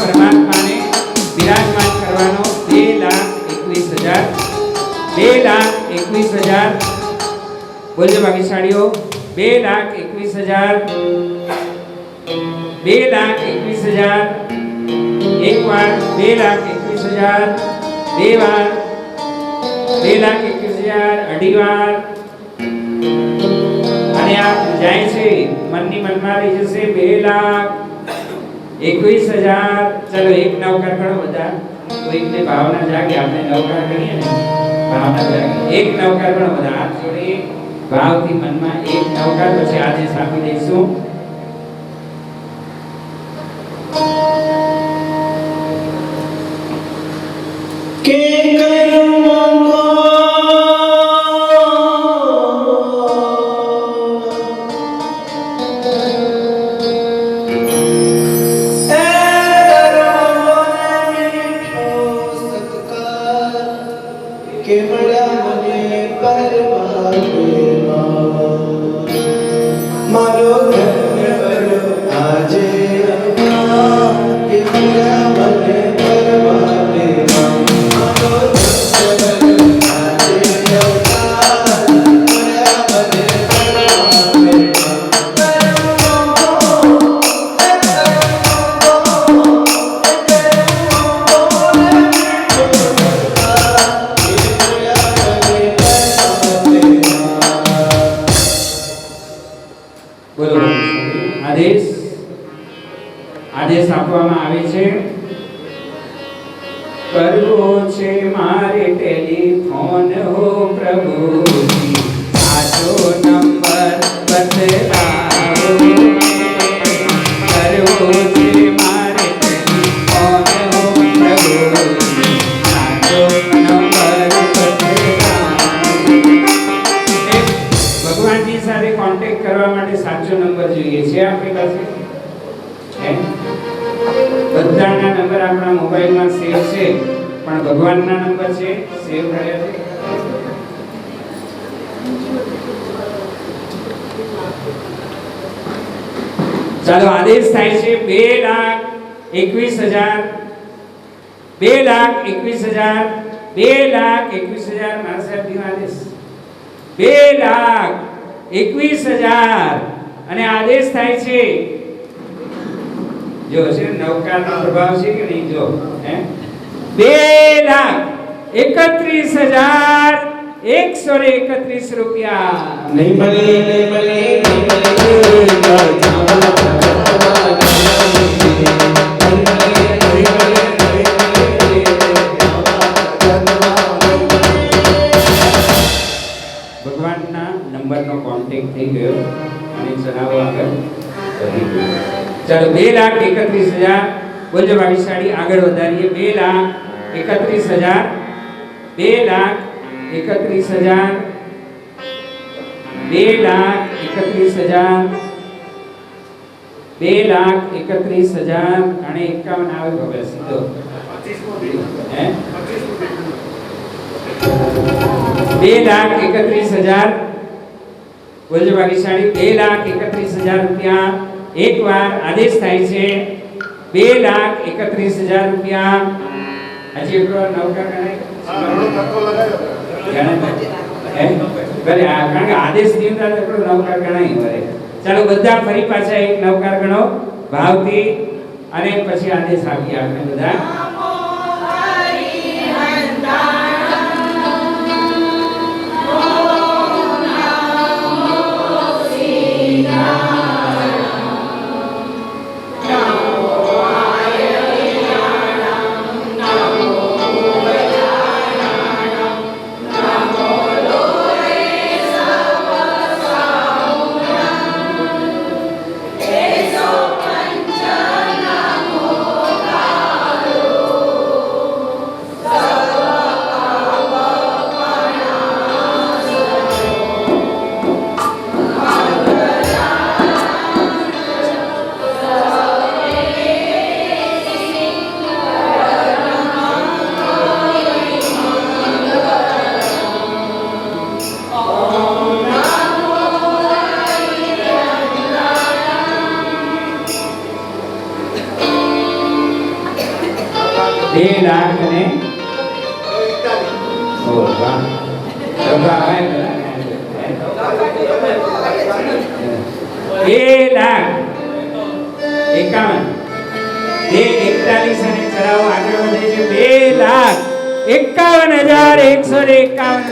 પરમાત્માને બિરાજમાન કરવાનો 2,21,000 2,21,000 બોલજો ભાગ્યશાળીઓ 2,21,000 2,21,000 એક વાર 2,21,000 બે વાર 2,21,000 અઢી વાર અને આ જાય છે મનની મનમાં રહી જશે 2,21,000 चलो एक नौकर करो બધા કોઈકને ભાવના જાગે આપણે નૌકાર કરીએ ને ભાવના જાગે એક નૌકાર કરો બધા હાથ જોડી ભાવથી મનમાં એક નૌકાર પછી આદેશ આપી દઈશું કે કર્મો કે મળ્યા મને પરમાત્મા મારો ધન્ય બન્યો આજે અવતાર કે મળ્યા મને પરમાત્મા મારો ધન્ય બન્યો આજે અવતાર મળ્યા મને બોલો આદેશ આદેશ આપવામાં આવે છે કરવો છે મારે ટેલિફોન હો પ્રભુજી સાચો નંબર બદલાવો કરવો છે મારે ટેલિફોન હો પ્રભુજી સાચો નંબર બદલાવો કરવા માટે સાચો નંબર જોઈએ છે આપણી પાસે? હે? બધાના નંબર આપણા મોબાઈલમાં સેવ છે, પણ ભગવાનના નંબર છે સેવ કર્યા છે? ચાલો આદેશ થાય છે 2,21,000 2,21,000 2,21,000 મારા સાહેબ નો આદેશ 2,21,000 અને આદેશ થાય છે જો છે નવકારનો પ્રભાવ છે કે નહીં જો હે 2,31,131 રૂપિયા નહીં મળે નહીં મળે નહીં ભગવાનના નંબરનો કોન્ટેક્ટ થઈ ગયો અને જણાવો આગળ વધી ગયો. ચાલો 2,31,000 બોલજો ભાગ્યશાળી આગળ વધારીએ 2,31,000 2,31,000 2,31,000 2,31,000 અને 51 આવે હવે સીધો હે 2,31,000 બોલજો ભાગ્યશાળી 2,31,000 રૂપિયા એકવાર આદેશ થાય છે 2,31,000 રૂપિયા હજી એક વાર નવકાર ગણાય હે ભલે કારણ કે આદેશ દીધા તો આપણો નવકાર ગણાય વરે ચાલો બધા ફરી પાછા એક નવકાર ગણો ભાવથી અને પછી આદેશ આપીએ આપણે બધા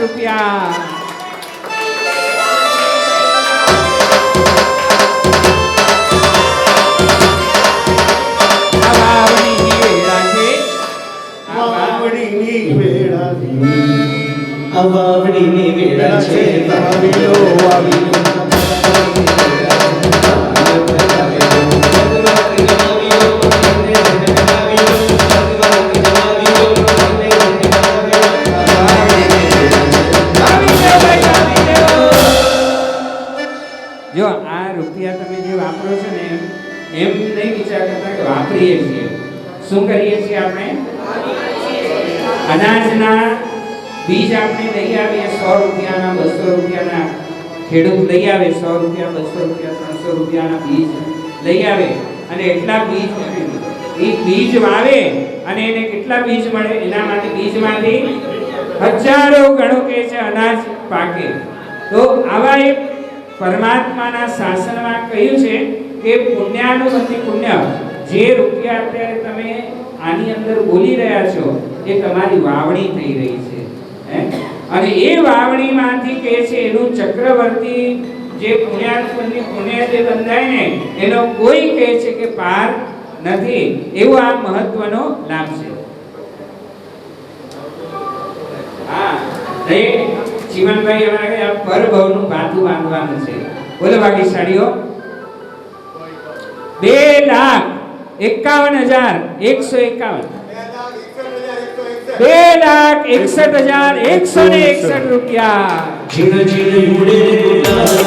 રૂપિયા વાવડીની વેળા છે વાવીલો વાવીલો જો આ રૂપિયા તમે જે વાપરો છો ને એમ નહીં વિચાર કરતા કે વાપરીએ છીએ શું કરીએ છીએ આપણે અનાજના બીજ આપણે લઈ આવીએ 100 રૂપિયાના 200 રૂપિયાના ખેડૂત લઈ આવે 100 રૂપિયા 200 રૂપિયા 300 રૂપિયાના બીજ લઈ આવે અને એટલા બીજ એ બીજ વાવે અને એને કેટલા બીજ મળે એના માટે બીજમાંથી હજારો ગણો કે છે અનાજ પાકે તો આવા એક પરમાત્માના શાસનમાં કહ્યું છે કે પુણ્યાનુબંધી પુણ્ય જે રૂપિયા અત્યારે તમે આની અંદર બોલી રહ્યા છો એ તમારી વાવણી થઈ રહી છે અને એ વાવણીમાંથી કહે છે એનું ચક્રવર્તી જે પુણ્યાનુબંધી પુણ્ય જે બંધાય ને એનો કોઈ કહે છે કે પાર નથી એવો આ મહત્વનો લાભ છે હા જીવનભાઈ અમારે આ પરભવનું ભાતું બાંધવાનું છે બોલો ભાગ્યશાળીઓ 2,51,151 2,61,161 રૂપિયા જીણ જીણ ઉડે ગુલાબ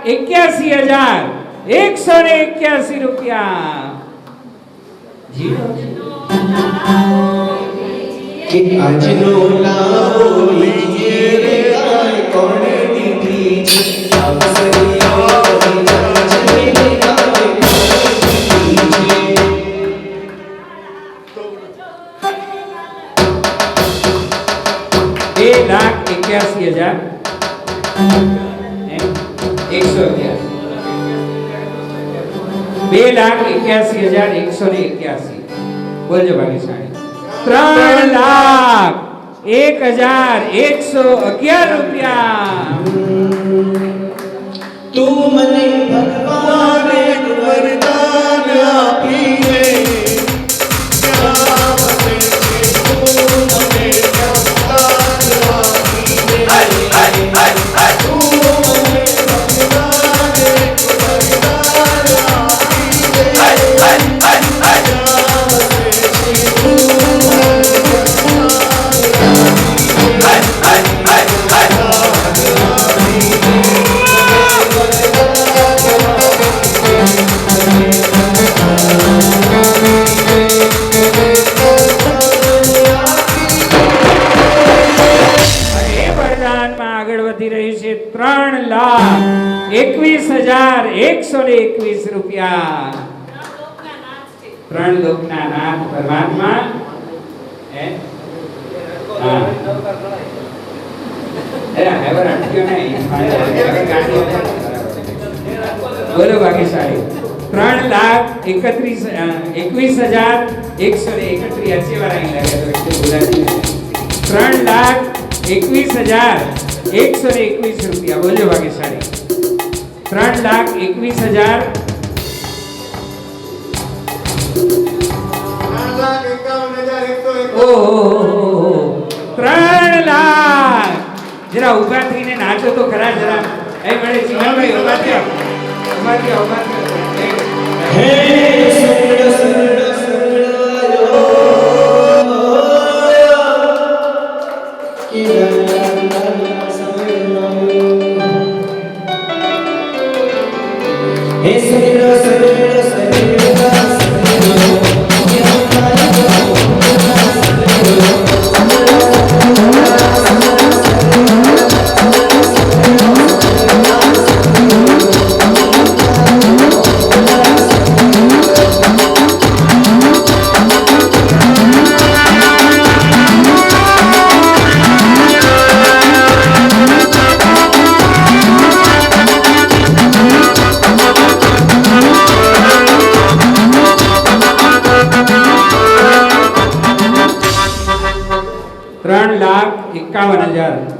3,81,181 રૂપિયા. જીરો કે આજનો લાવો લીજે રે ગાય કોણે દીધી છે અવસરિયો વિરાજે રે ગાય કોણે દીધી છે 2,81,181. બોલજો ભાગ્યશાળી. 3,01,111 રૂપિયા. તું મને ભગવાને વરદાન આપીને ક્યાં વસે છે તું મને વરદાન આપીને તું મને ભગવાને વરદાન આપીને ક્યાં વસે છે તું મને આગળ વધી રહ્યું છે 3,21,121 રૂપિયા. 3 લોકના નાથ પરમાત્મા. હા એવર અટક્યો નહીં. બોલો ભાગ્યશાળી. 3,21,131 વાર અહીં લાગે તો બોલાતી 3,21,121 રૂપિયા. બોલજો ભાગ્યશાળી. 3,21,000 ઓહો 3 લાખ. જરા ઊભા થઈને નાચો તો ખરા જરા. એ મળે જીવનભાઈ ઊભા થયા. ઊભા થયા ઊભા થયા. હે સુંદર સુંદર સુંદરયો કે હે સુંદર સુંદર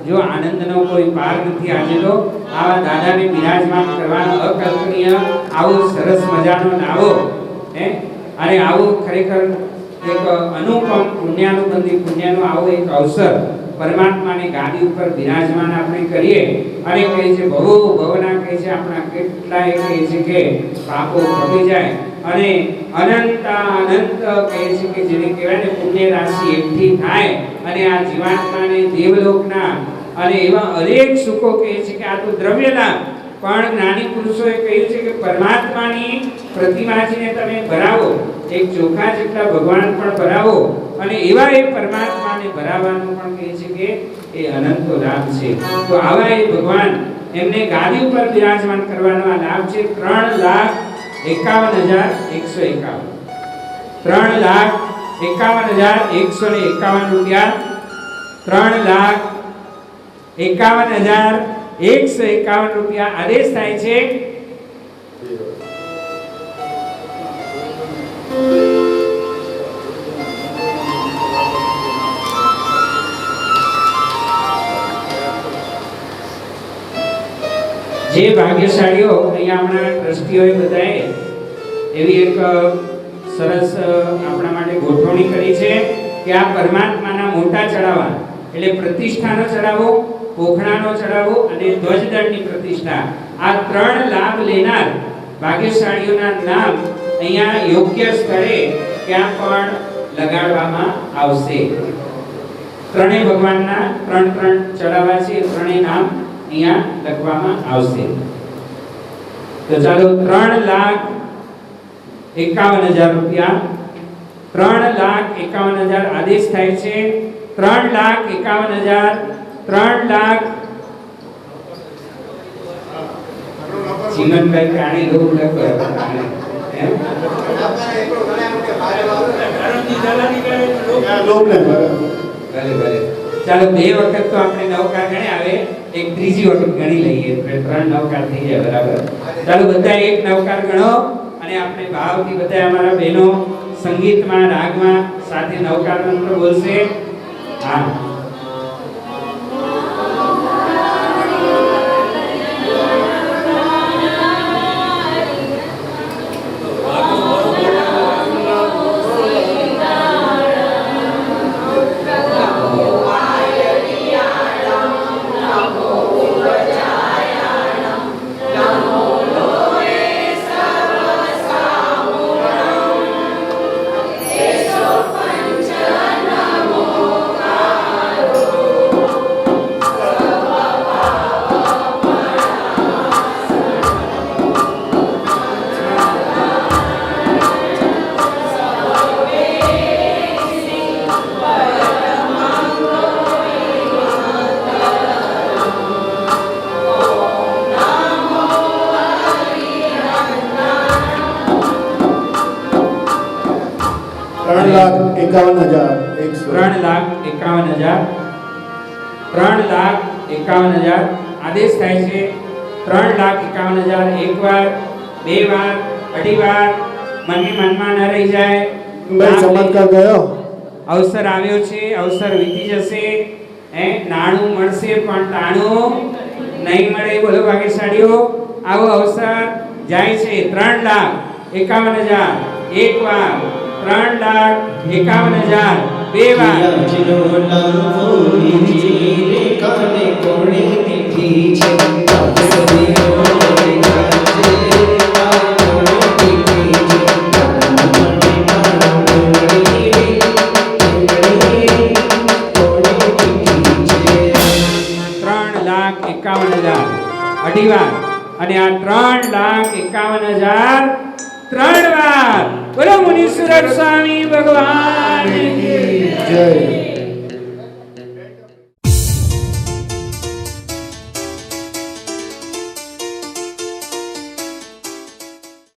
જો આનંદનો કોઈ પાર નથી. આજે તો આવા દાદાને બિરાજમાન કરવાનો અકલ્પનીય આવો સરસ મજાનો લાવો અને આવું ખરેખર એક અનુપમ પુણ્યનો આવો એક અવસર પરમાત્માની ગાદી ઉપર બિરાજમાન આપણે કરીએ અને કહે છે ભવો ભવના કહે છે આપણા કેટલાય કહે છે કે પાપો કપી જાય અને અનંત કહે છે કે જેને કહેવાય ને પુણ્ય રાશિ એકઠી થાય અને આ જીવાત્માને દેવલોકના અને એવા અનેક સુખો કહે છે કે આ તો દ્રવ્યના પણ જ્ઞાની પુરુષોએ કહ્યું છે કે પરમાત્માની પ્રતિમાજીને તમે ભરાવો એક ચોખા જેટલા ભગવાન પણ ભરાવો અને એવા એ પરમાત્માને ભરાવાનું પણ કહે છે કે એ અનંતો લાભ છે. તો આવા એ ભગવાન એમને ગાદી ઉપર બિરાજમાન કરવાનો આ લાભ છે. 3,51,151 3,51,151 રૂપિયા. 3,51,151 રૂપિયા આદેશ થાય છે. જે ભાગ્યશાળીઓ અહીંયા આપણા ટ્રસ્ટીઓએ બધાએ એવી એક સરસ આપણા માટે ગોઠવણી કરી છે કે આ પરમાત્માના મોટા ચડાવવા એટલે પ્રતિષ્ઠાનો ચડાવો, પોખણાનો ચડાવો અને ધ્વજદળની પ્રતિષ્ઠા, આ 3 લાભ લેનાર ભાગ્યશાળીઓના નામ અહીંયા યોગ્ય સ્થળે ક્યાં પણ લગાડવામાં આવશે. ત્રણેય ભગવાનના 3 ચડાવવા છે, ત્રણેય નામ અહીંયા લખવામાં આવશે. તો ચાલો 3,51,000 રૂપિયા, 3,51,000 આદેશ થાય છે. 3,51,000, 3,00,000 જીવનભાઈ કાણી લોક લખો એમ લોભને ભલે ભલે. ચાલો 2 વખત તો આપણે નવકાર ગણે આવે, એક ત્રીજી વખત ગણી લઈએ એટલે 3 નવકાર થઈ જાય. બરાબર. ચાલો બધા એક નવકાર ગણો અને આપણે ભાવથી બધા અમારા બહેનો સંગીતમાં રાગમાં સાથે નવકાર મંત્ર બોલશે. હા. આદેશ થાય છે. 3,51,000 એક વાર, 2 વાર, 2.5 વાર, મનની મનમાં ન રહી જાય. ભાઈ ચમત્કાર ગયો. અવસર આવ્યો છે, અવસર વીતી જશે. નાણું મળશે પણ તાણું નહીં મળે. બોલો ભાગ્યશાળીઓ, આવો અવસર જાય છે. 3,51,000 એક વાર, 3,51,000 બે વાર. અઢી વાર અને આ 3,51,000 3 વાર. બોલો મુનીશ્વર સ્વામી ભગવાન કી જય.